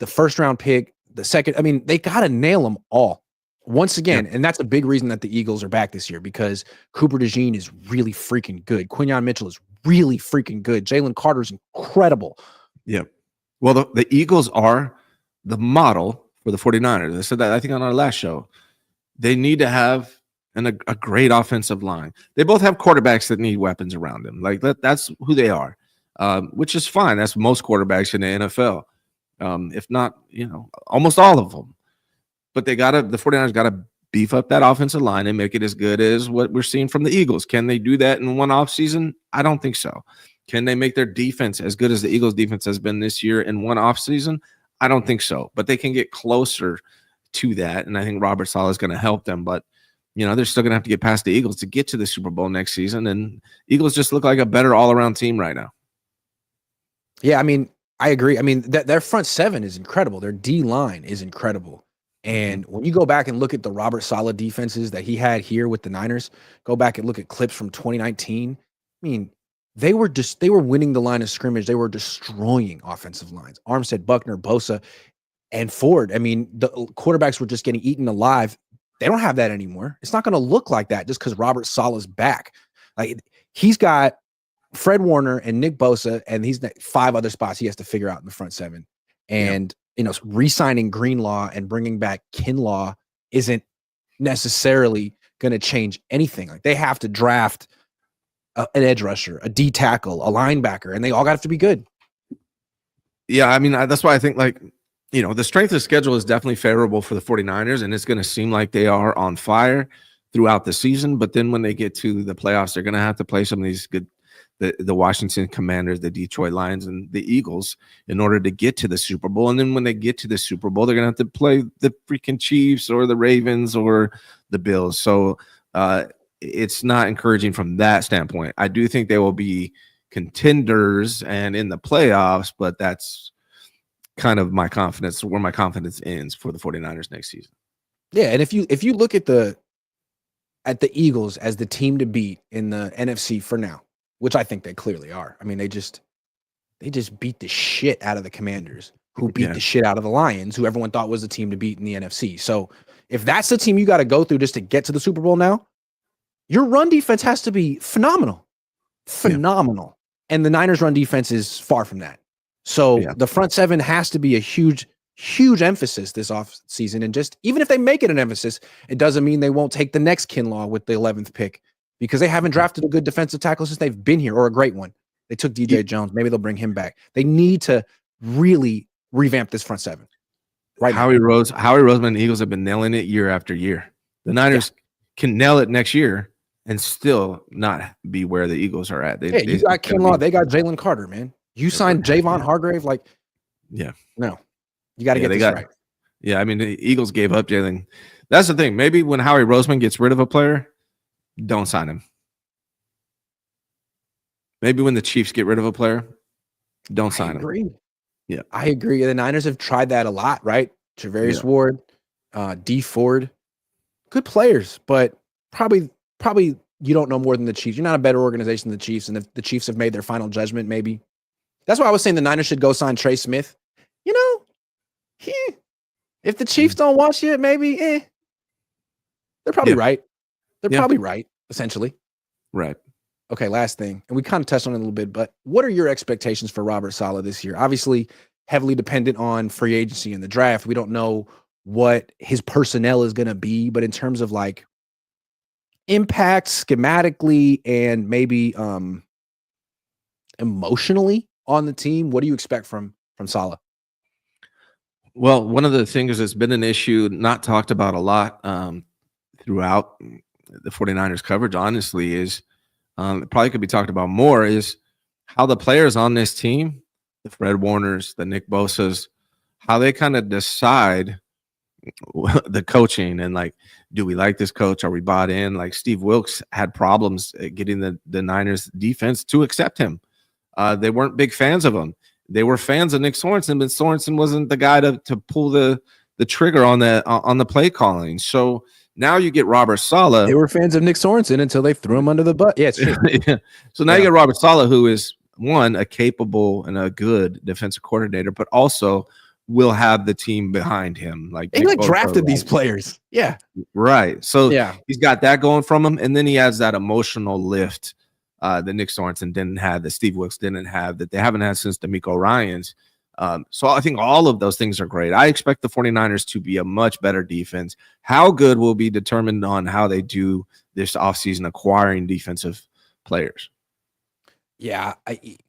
the first-round pick, the second, they got to nail them all. Once again, and that's a big reason that the Eagles are back this year because Cooper DeJean is really freaking good. Quinyon Mitchell is really freaking good. Jalen Carter's incredible. Yeah. Well, the Eagles are the model for the 49ers. I said that, I think, on our last show. They need to have a great offensive line. They both have quarterbacks that need weapons around them. That's who they are, which is fine. That's most quarterbacks in the NFL. If not, almost all of them. But the 49ers got to beef up that offensive line and make it as good as what we're seeing from the Eagles. Can they do that in one offseason? I don't think so. Can they make their defense as good as the Eagles' defense has been this year in one offseason? I don't think so. But they can get closer to that, and I think Robert Saleh is going to help them. But, they're still going to have to get past the Eagles to get to the Super Bowl next season, and Eagles just look like a better all-around team right now. Yeah, I agree. Their front seven is incredible. Their D-line is incredible. And when you go back and look at the Robert Saleh defenses that he had here with the Niners, go back and look at clips from 2019. They were winning the line of scrimmage. They were destroying offensive lines. Armstead, Buckner, Bosa, and Ford. The quarterbacks were just getting eaten alive. They don't have that anymore. It's not going to look like that just because Robert Saleh's back. He's got Fred Warner and Nick Bosa, and he's got 5 other spots he has to figure out in the front seven. And re-signing Greenlaw and bringing back Kinlaw isn't necessarily going to change anything. They have to draft an edge rusher, a D tackle, a linebacker, and they all got to be good. Yeah, that's why I think the strength of schedule is definitely favorable for the 49ers, and it's going to seem like they are on fire throughout the season. But then when they get to the playoffs, they're going to have to play some of these good the Washington Commanders, the Detroit Lions, and the Eagles in order to get to the Super Bowl. And then when they get to the Super Bowl, they're going to have to play the freaking Chiefs or the Ravens or the Bills. So it's not encouraging from that standpoint. I do think they will be contenders and in the playoffs, but that's kind of my confidence, where my confidence ends for the 49ers next season. Yeah, and if you look at the Eagles as the team to beat in the NFC for now, which I think they clearly are. They just beat the shit out of the Commanders, who beat the shit out of the Lions, who everyone thought was the team to beat in the NFC. So if that's the team you got to go through just to get to the Super Bowl now, your run defense has to be phenomenal. Yeah. And the Niners run defense is far from that. So the front seven has to be a huge, huge emphasis this off season. And just even if they make it an emphasis, it doesn't mean they won't take the next Kinlaw with the 11th pick, because they haven't drafted a good defensive tackle since they've been here, or a great one. They took DJ Jones. Maybe they'll bring him back. They need to really revamp this front seven. Right. Howie Roseman and the Eagles have been nailing it year after year. The Niners can nail it next year and still not be where the Eagles are at. You got Kinlaw. They got Jalen Carter, man. You signed Javon Hargrave. No, you got to get this right. Yeah, I mean, the Eagles gave up Jalen. That's the thing. Maybe when Howie Roseman gets rid of a player, don't sign him. Maybe when the Chiefs get rid of a player, don't I sign him. agree. Yeah. I agree. The Niners have tried that a lot, right? Travarius Yeah. Ward, D Ford, good players, but probably you don't know more than the Chiefs. You're not a better organization than the Chiefs, and if the Chiefs have made their final judgment, maybe that's why I was saying the Niners should go sign Trey Smith. You know, if the Chiefs don't want you, maybe they're probably right. They're probably right, essentially. Right. Okay, last thing, and we kind of touched on it a little bit, but what are your expectations for Robert Saleh this year? Obviously, heavily dependent on free agency and the draft. We don't know what his personnel is going to be, but in terms of like impact schematically and maybe emotionally on the team, what do you expect from Saleh? Well, one of the things that's been an issue, not talked about a lot throughout the 49ers coverage, honestly, is it probably could be talked about more, is how the players on this team, the Fred Warners, the Nick Bosas, how they kind of decide the coaching and like, do we like this coach? Are we bought in? Like Steve Wilkes had problems getting the Niners defense to accept him. They weren't big fans of him. They were fans of Nick Sorensen, but Sorensen wasn't the guy to pull the trigger on the play calling. So now you get Robert Saleh. They were fans of Nick Sorensen until they threw him under the bus. Yeah, it's true. Yeah. So now you get Robert Saleh, who is one, a capable and a good defensive coordinator, but also will have the team behind him. Like he like drafted these players. Yeah. Right. So yeah, he's got that going from him. And then he has that emotional lift that Nick Sorensen didn't have, that Steve Wilkes didn't have, that they haven't had since DeMeco Ryans. So I think all of those things are great. I expect the 49ers to be a much better defense. How good will be determined on how they do this offseason acquiring defensive players. Yeah,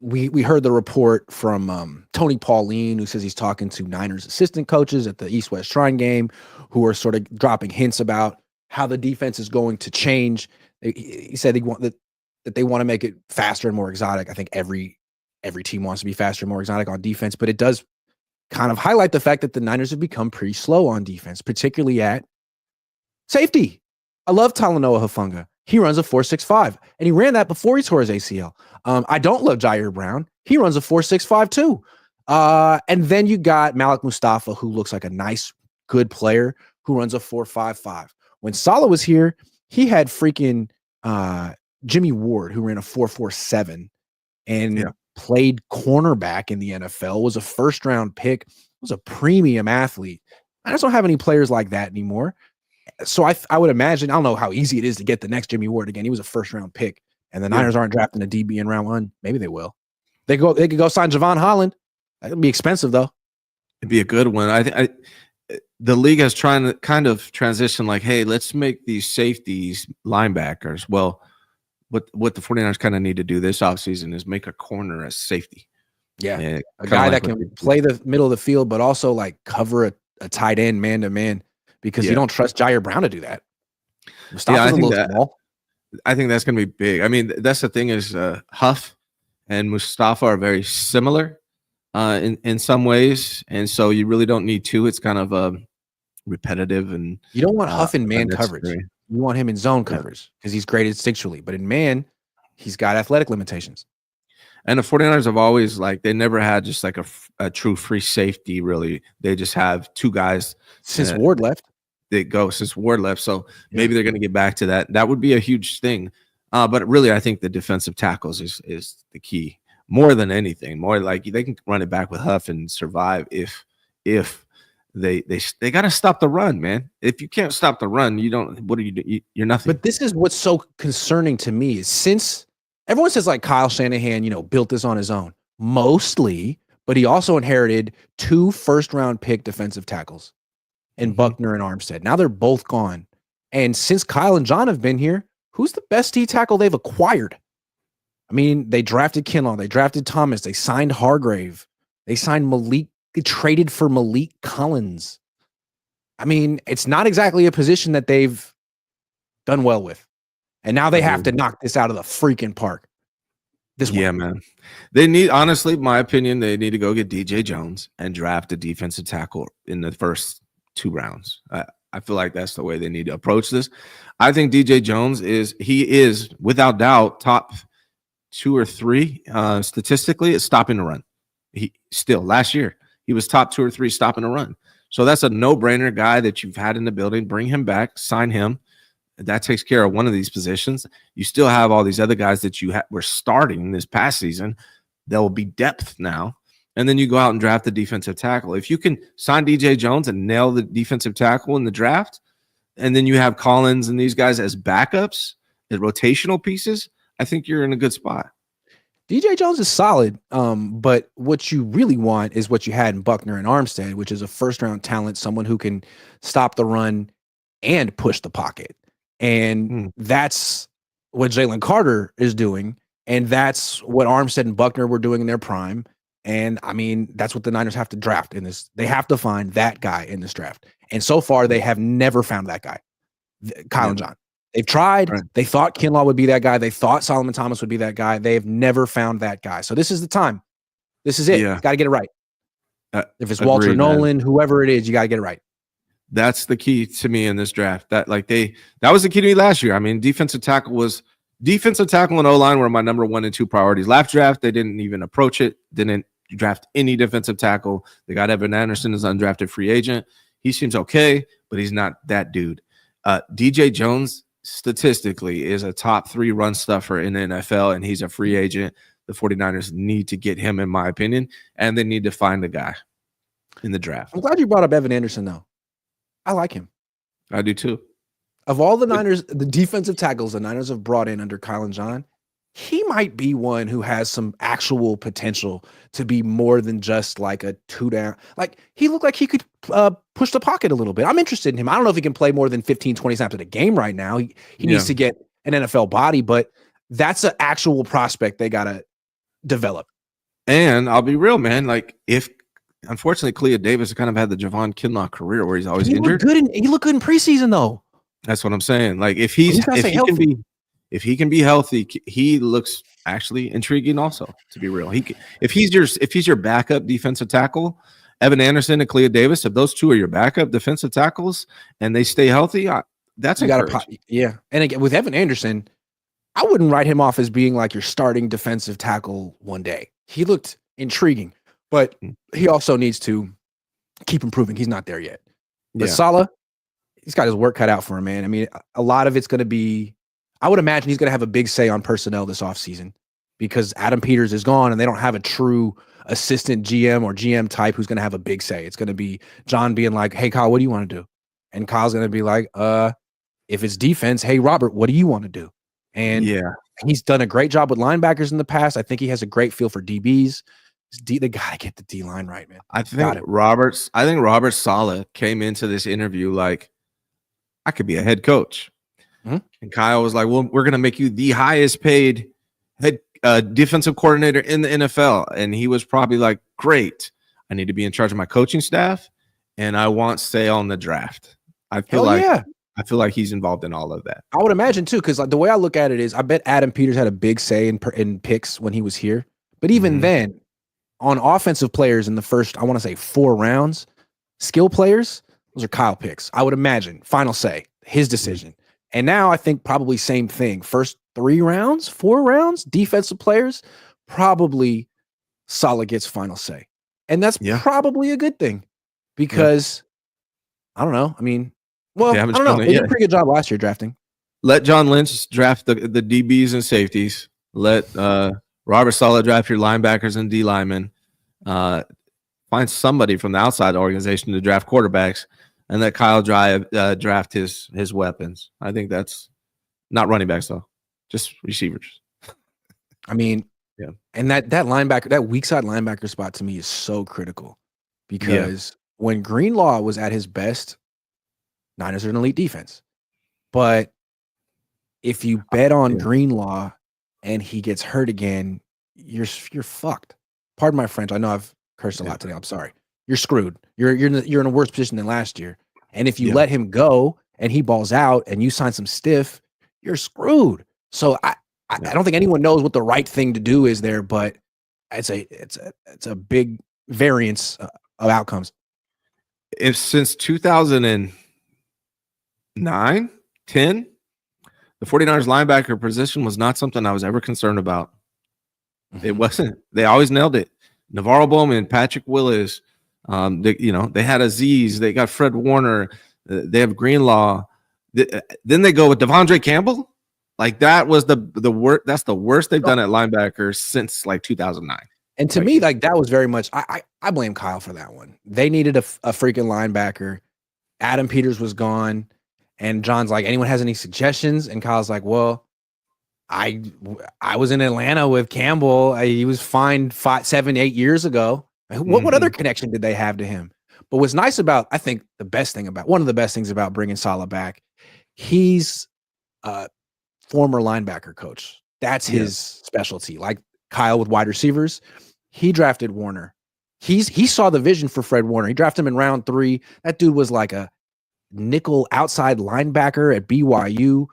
we heard the report from Tony Pauline, who says he's talking to Niners assistant coaches at the East-West Shrine game, who are sort of dropping hints about how the defense is going to change. He said that they want to make it faster and more exotic. I think every team wants to be faster and more exotic on defense, but it does kind of highlight the fact that the Niners have become pretty slow on defense, particularly at safety. I love Talanoa Hufanga. He runs a 4.65, and he ran that before he tore his ACL. I don't love Jair Brown. He runs a 4.65 too. And then you got Malik Mustafa, who looks like a nice, good player who runs a 4.55. When Saleh was here, he had freaking Jimmy Ward, who ran a 4.47 and played cornerback in the NFL, was a first-round pick, was a premium athlete. I just don't have any players like that anymore. So I would imagine, I don't know how easy it is to get the next Jimmy Ward again. He was a first-round pick, and the Niners aren't drafting a DB in round one. Maybe they will. They could go sign Javon Holland. That would be expensive though. It'd be a good one. I think the league is trying to kind of transition, like, hey, let's make these safeties linebackers. Well, what the 49ers kind of need to do this offseason is make a corner a safety. Yeah, a guy that can play the middle of the field, but also like cover a tight end man to man, because you don't trust Jair Brown to do that. Mustafa's a little small. I think that's going to be big. I mean, that's the thing is Huff and Mustafa are very similar in some ways, and so you really don't need two. It's kind of repetitive, and you don't want Huff in man coverage. You want him in zone coverage because he's great instinctually, but in man, he's got athletic limitations. And the 49ers have always, like, they never had just like a true free safety, really. They just have two guys. Since Ward left. Since Ward left. So maybe they're going to get back to that. That would be a huge thing. But really, I think the defensive tackles is the key more than anything. More like they can run it back with Huff and survive if they got to stop the run, man. If you can't stop the run, you don't. What do you do? You're nothing. But this is what's so concerning to me is, since everyone says like Kyle Shanahan, built this on his own, mostly, but he also inherited 2 first-round pick defensive tackles in Buckner and Armstead. Now they're both gone. And since Kyle and John have been here, who's the best D tackle they've acquired? I mean, they drafted Kinlaw, they drafted Thomas, they signed Hargrave, they signed Malik, they traded for Malik Collins. I mean, it's not exactly a position that they've done well with. And now they have to knock this out of the freaking park. Yeah, man. They need, honestly, my opinion, they need to go get DJ Jones and draft a defensive tackle in the first 2 rounds. I feel like that's the way they need to approach this. I think DJ Jones is without doubt top 2 or 3 statistically at stopping the run. He still last year he was top 2 or 3 stopping the run. So that's a no-brainer guy that you've had in the building. Bring him back, sign him. That takes care of one of these positions. You still have all these other guys that you were starting this past season. There will be depth now. And then you go out and draft the defensive tackle. If you can sign DJ Jones and nail the defensive tackle in the draft, and then you have Collins and these guys as backups, as rotational pieces, I think you're in a good spot. DJ Jones is solid, but what you really want is what you had in Buckner and Armstead, which is a first-round talent, someone who can stop the run and push the pocket. And that's what Jalen Carter is doing, and that's what Armstead and Buckner were doing in their prime. And I mean, that's what the Niners have to draft in this. They have to find that guy in this draft. And so far, they have never found that guy, Kyle and John. They've tried. Right. They thought Kinlaw would be that guy. They thought Solomon Thomas would be that guy. They have never found that guy. So this is the time. This is it. Yeah. Got to get it right. If it's Walter Nolan, whoever it is, you got to get it right. That's the key to me in this draft. That was the key to me last year. I mean, defensive tackle and O-line were my number 1 and 2 priorities. Last draft, they didn't even approach it. Didn't draft any defensive tackle. They got Evan Anderson as undrafted free agent. He seems okay, but he's not that dude. DJ Jones statistically is a top 3 run stuffer in the NFL, and he's a free agent. The 49ers need to get him, in my opinion, and they need to find a guy in the draft. I'm glad you brought up Evan Anderson, though. I like him. I do, too. Of all the Niners, the defensive tackles the Niners have brought in under Kyle and John, he might be one who has some actual potential to be more than just like a 2-down. Like, he looked like he could push the pocket a little bit. I'm interested in him. I don't know if he can play more than 15, 20 snaps in a game right now. He needs to get an NFL body, but that's an actual prospect they got to develop. And I'll be real, man. Like, unfortunately, Clea Davis kind of had the Javon Kinlaw career where he's always injured. He looked good in preseason, though. That's what I'm saying. Like, if he can be healthy, he looks actually intriguing. Also, to be real, if he's your backup defensive tackle, Evan Anderson and Clea Davis, if those two are your backup defensive tackles and they stay healthy, that's encouraging. And again, with Evan Anderson, I wouldn't write him off as being like your starting defensive tackle one day. He looked intriguing, but he also needs to keep improving. He's not there yet. But Saleh, he's got his work cut out for him, man. I mean, a lot of it's going to be, I would imagine he's going to have a big say on personnel this offseason because Adam Peters is gone and they don't have a true assistant GM or GM type who's going to have a big say. It's going to be John being like, hey, Kyle, what do you want to do? And Kyle's going to be like, if it's defense, hey, Robert, what do you want to do? And he's done a great job with linebackers in the past. I think he has a great feel for DBs. They got to get the D-line right, man. I think Robert Saleh came into this interview like, I could be a head coach. And Kyle was like, well, we're going to make you the highest paid head defensive coordinator in the NFL. And he was probably like, great. I need to be in charge of my coaching staff and I want say on the draft. I feel like he's involved in all of that. I would imagine too, because like the way I look at it is I bet Adam Peters had a big say in picks when he was here. But even then, on offensive players in the first, I want to say 4 rounds, skill players, those are Kyle picks. I would imagine final say, his decision. And now I think probably same thing. First 3 rounds, 4 rounds, defensive players, probably Saleh gets final say. And that's probably a good thing because I don't know. I mean, I don't know. They did a pretty good job last year drafting. Let John Lynch draft the DBs and safeties. Let Robert Saleh draft your linebackers and D linemen. Find somebody from the outside organization to draft quarterbacks. And let Kyle draft his weapons. I think that's not running backs though, just receivers. I mean, and that linebacker, that weak side linebacker spot to me is so critical because when Greenlaw was at his best, Niners are an elite defense. But if you bet on Greenlaw and he gets hurt again, you're fucked. Pardon my French. I know I've cursed a lot today. I'm sorry. You're screwed. You're in a worse position than last year. And if you let him go and he balls out and you sign some stiff, you're screwed. So I don't think anyone knows what the right thing to do is there, but it's a big variance of outcomes. if since 2009, 10, the 49ers linebacker position was not something I was ever concerned about. It wasn't. They always nailed it. Navarro Bowman, Patrick Willis, they had Aziz. They got Fred Warner. They have Greenlaw. Then they go with Devondre Campbell. Like that was the worst. That's the worst they've done at linebacker since like 2009. And to me, like that was very much. I blame Kyle for that one. They needed a freaking linebacker. Adam Peters was gone, and John's like, anyone has any suggestions? And Kyle's like, well, I was in Atlanta with Campbell. He was fined 5, 7, 8 years ago. What other connection did they have to him? But what's nice about, I think one of the best things about bringing Saleh back, he's a former linebacker coach. That's his specialty. Like Kyle with wide receivers, he drafted Warner. He saw the vision for Fred Warner. He drafted him in round 3. That dude was like a nickel outside linebacker at BYU.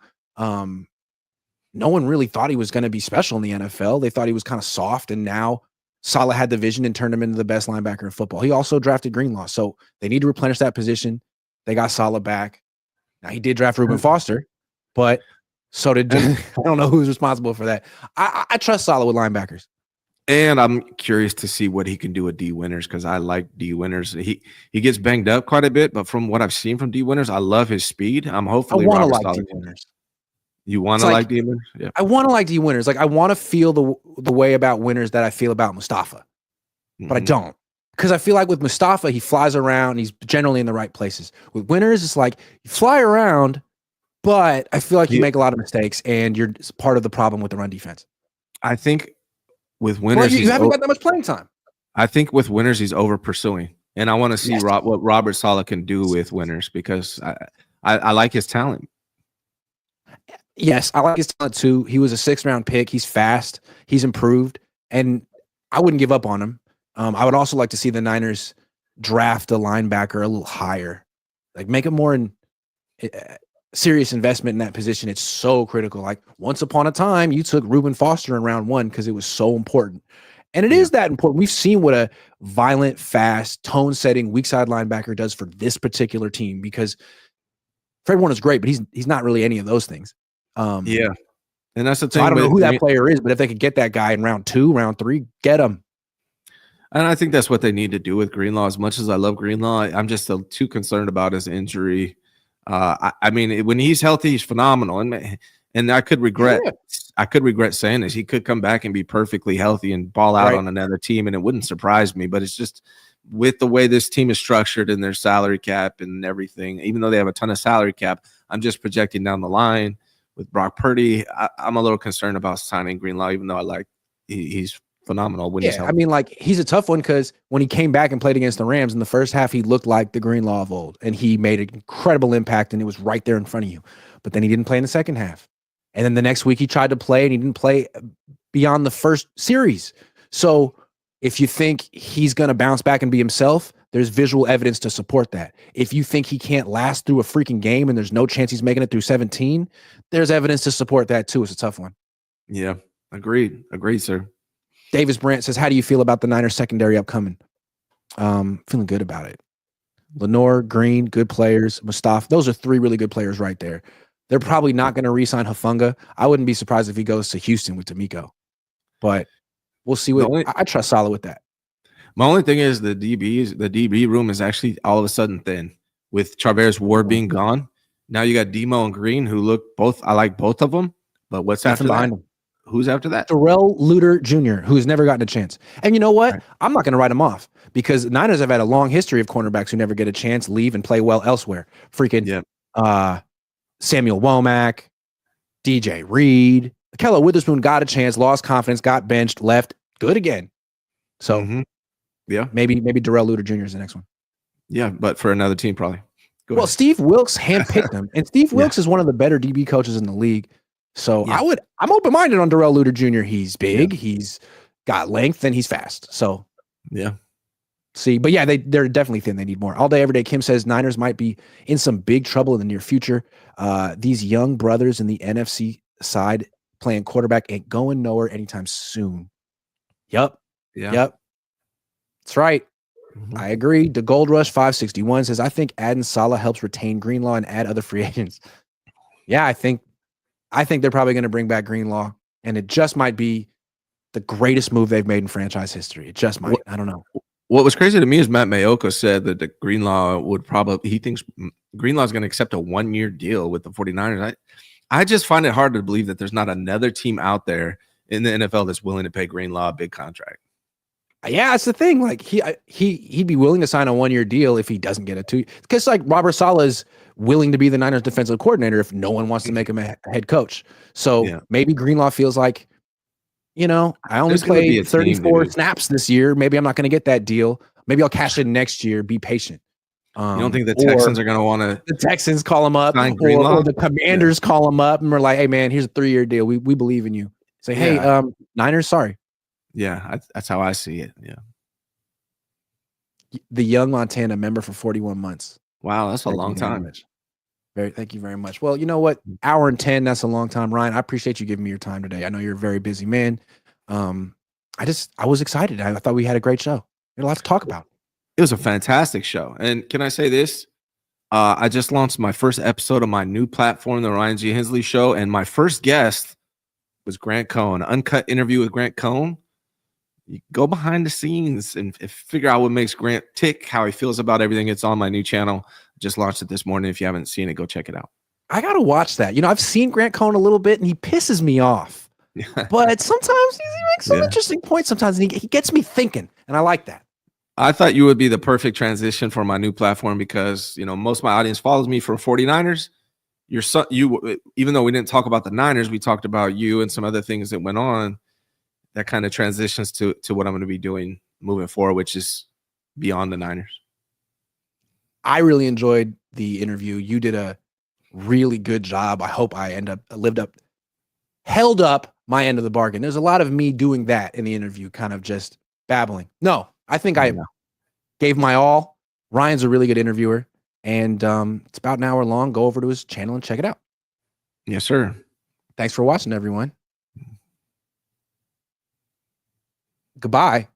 No one really thought he was going to be special in the NFL. They thought he was kind of soft, and now Saleh had the vision and turned him into the best linebacker in football. He also drafted Greenlaw, so they need to replenish that position. They got Saleh back. Now, he did draft Reuben Foster, but so did I don't know who's responsible for that. I trust Saleh with linebackers. And I'm curious to see what he can do with D Winters, because I like D Winters. He gets banged up quite a bit, but from what I've seen from D Winters, I love his speed. I'm hopefully I want to like D Winters. You want to like D Winters? Yeah. I want to like D Winters. Like I want to feel the way about Winters that I feel about Mustafa, but I don't, because I feel like with Mustafa he flies around. He's generally in the right places. With Winters, it's like you fly around, but I feel like you make a lot of mistakes, and you're part of the problem with the run defense. I think with Winters, you haven't got that much playing time. I think with Winters, he's over pursuing, and I want to see what Robert Saleh can do with Winters, because I like his talent. Yes, I like his talent too. He was a 6th round pick. He's fast. He's improved, and I wouldn't give up on him. I would also like to see the Niners draft a linebacker a little higher, like make it more serious investment in that position. It's so critical. Like once upon a time, you took Reuben Foster in round 1 because it was so important, and it is that important. We've seen what a violent, fast, tone-setting weak side linebacker does for this particular team, because Fred Warner's great, but he's not really any of those things. And that's the thing. So I don't know who that player is, but if they could get that guy in round 2, round 3, get him. And I think that's what they need to do with Greenlaw. As much as I love Greenlaw, I'm just too concerned about his injury. I mean, when he's healthy, he's phenomenal, and I could regret saying this. He could come back and be perfectly healthy and ball out on another team, and it wouldn't surprise me. But it's just with the way this team is structured and their salary cap and everything. Even though they have a ton of salary cap, I'm just projecting down the line. With Brock Purdy, I'm a little concerned about signing Greenlaw, even though he's phenomenal when he's healthy. I mean, like he's a tough one, because when he came back and played against the Rams in the first half, he looked like the Greenlaw of old, and he made an incredible impact, and it was right there in front of you. But then he didn't play in the second half, and then the next week he tried to play, and he didn't play beyond the first series. So if you think he's going to bounce back and be himself, there's visual evidence to support that. If you think he can't last through a freaking game and there's no chance he's making it through 17, there's evidence to support that too. It's a tough one. Yeah, agreed, sir. Davis Brandt says, how do you feel about the Niners secondary upcoming? Feeling good about it. Lenore, Green, good players. Mustafa, those are 3 really good players right there. They're probably not going to re-sign Hufanga. I wouldn't be surprised if he goes to Houston with D'Amico, but we'll see. I trust Saleh with that. My only thing is the DB room is actually all of a sudden thin, with Charvarius Ward being gone. Now you got Demo and Green, who look both. I like both of them, but what's after that? Who's after that? Darrell Luter Jr., who's never gotten a chance. And you know what? Right. I'm not going to write him off, because Niners have had a long history of cornerbacks who never get a chance, leave, and play well elsewhere. Samuel Womack, DJ Reed, Kello Witherspoon got a chance, lost confidence, got benched, left, good again. So maybe Darrell Luter Jr. is the next one. Yeah, but for another team probably. Go ahead. Steve Wilkes handpicked him, and Steve Wilkes is one of the better DB coaches in the league. So I'm open-minded on Darrell Luter Jr. He's big, he's got length, and he's fast. So see, but they're definitely thin. They need more. All day, every day. Kim says Niners might be in some big trouble in the near future. These young brothers in the NFC side playing quarterback ain't going nowhere anytime soon. Yep. That's right. I agree. The Gold Rush 561 says, I think adding Saleh helps retain Greenlaw and add other free agents. Yeah, I think they're probably going to bring back Greenlaw, and it just might be the greatest move they've made in franchise history. It just might. I don't know. What was crazy to me is Matt Mayoka said that the Greenlaw he thinks Greenlaw is going to accept a 1-year deal with the 49ers. I just find it hard to believe that there's not another team out there in the NFL that's willing to pay Greenlaw a big contract. Yeah, it's the thing. Like he'd be willing to sign a 1-year deal if he doesn't get a 2. Because like Robert Saleh is willing to be the Niners defensive coordinator if no one wants to make him a head coach. So maybe Greenlaw feels like, I only played 34 snaps this year. Maybe I'm not going to get that deal. Maybe I'll cash in next year. Be patient. You don't think the Texans are going to want to? The Texans call him up, or the Commanders call him up, and we're like, "Hey, man, here's a 3-year deal. We believe in you." Say, "Hey, Niners, sorry." Yeah, that's how I see it. Yeah. The young Montana member for 41 months. Wow, that's a long time. Thank you very much. Well, you know what? Hour and 10, that's a long time. Ryan, I appreciate you giving me your time today. I know you're a very busy man. I was excited. I thought we had a great show. We had a lot to talk about. It was a fantastic show. And can I say this? I just launched my first episode of my new platform, the Ryan G. Hensley Show, and my first guest was Grant Cohn. Uncut interview with Grant Cohn. You go behind the scenes and figure out what makes Grant tick, how he feels about everything. It's on my new channel. Just launched it this morning. If you haven't seen it, go check it out. I got to watch that. I've seen Grant Cohn a little bit, and he pisses me off. But sometimes he makes some interesting points sometimes, and he gets me thinking, and I like that. I thought you would be the perfect transition for my new platform because, most of my audience follows me for 49ers. Even though we didn't talk about the Niners, we talked about you and some other things that went on. That kind of transitions to what I'm going to be doing moving forward, which is beyond the Niners. I really enjoyed the interview. You did a really good job. I hope I held up my end of the bargain. There's a lot of me doing that in the interview, kind of just babbling. No, I think I gave my all. Ryan's a really good interviewer, and it's about an hour long. Go over to his channel and check it out. Yes, sir. Thanks for watching, everyone. Goodbye.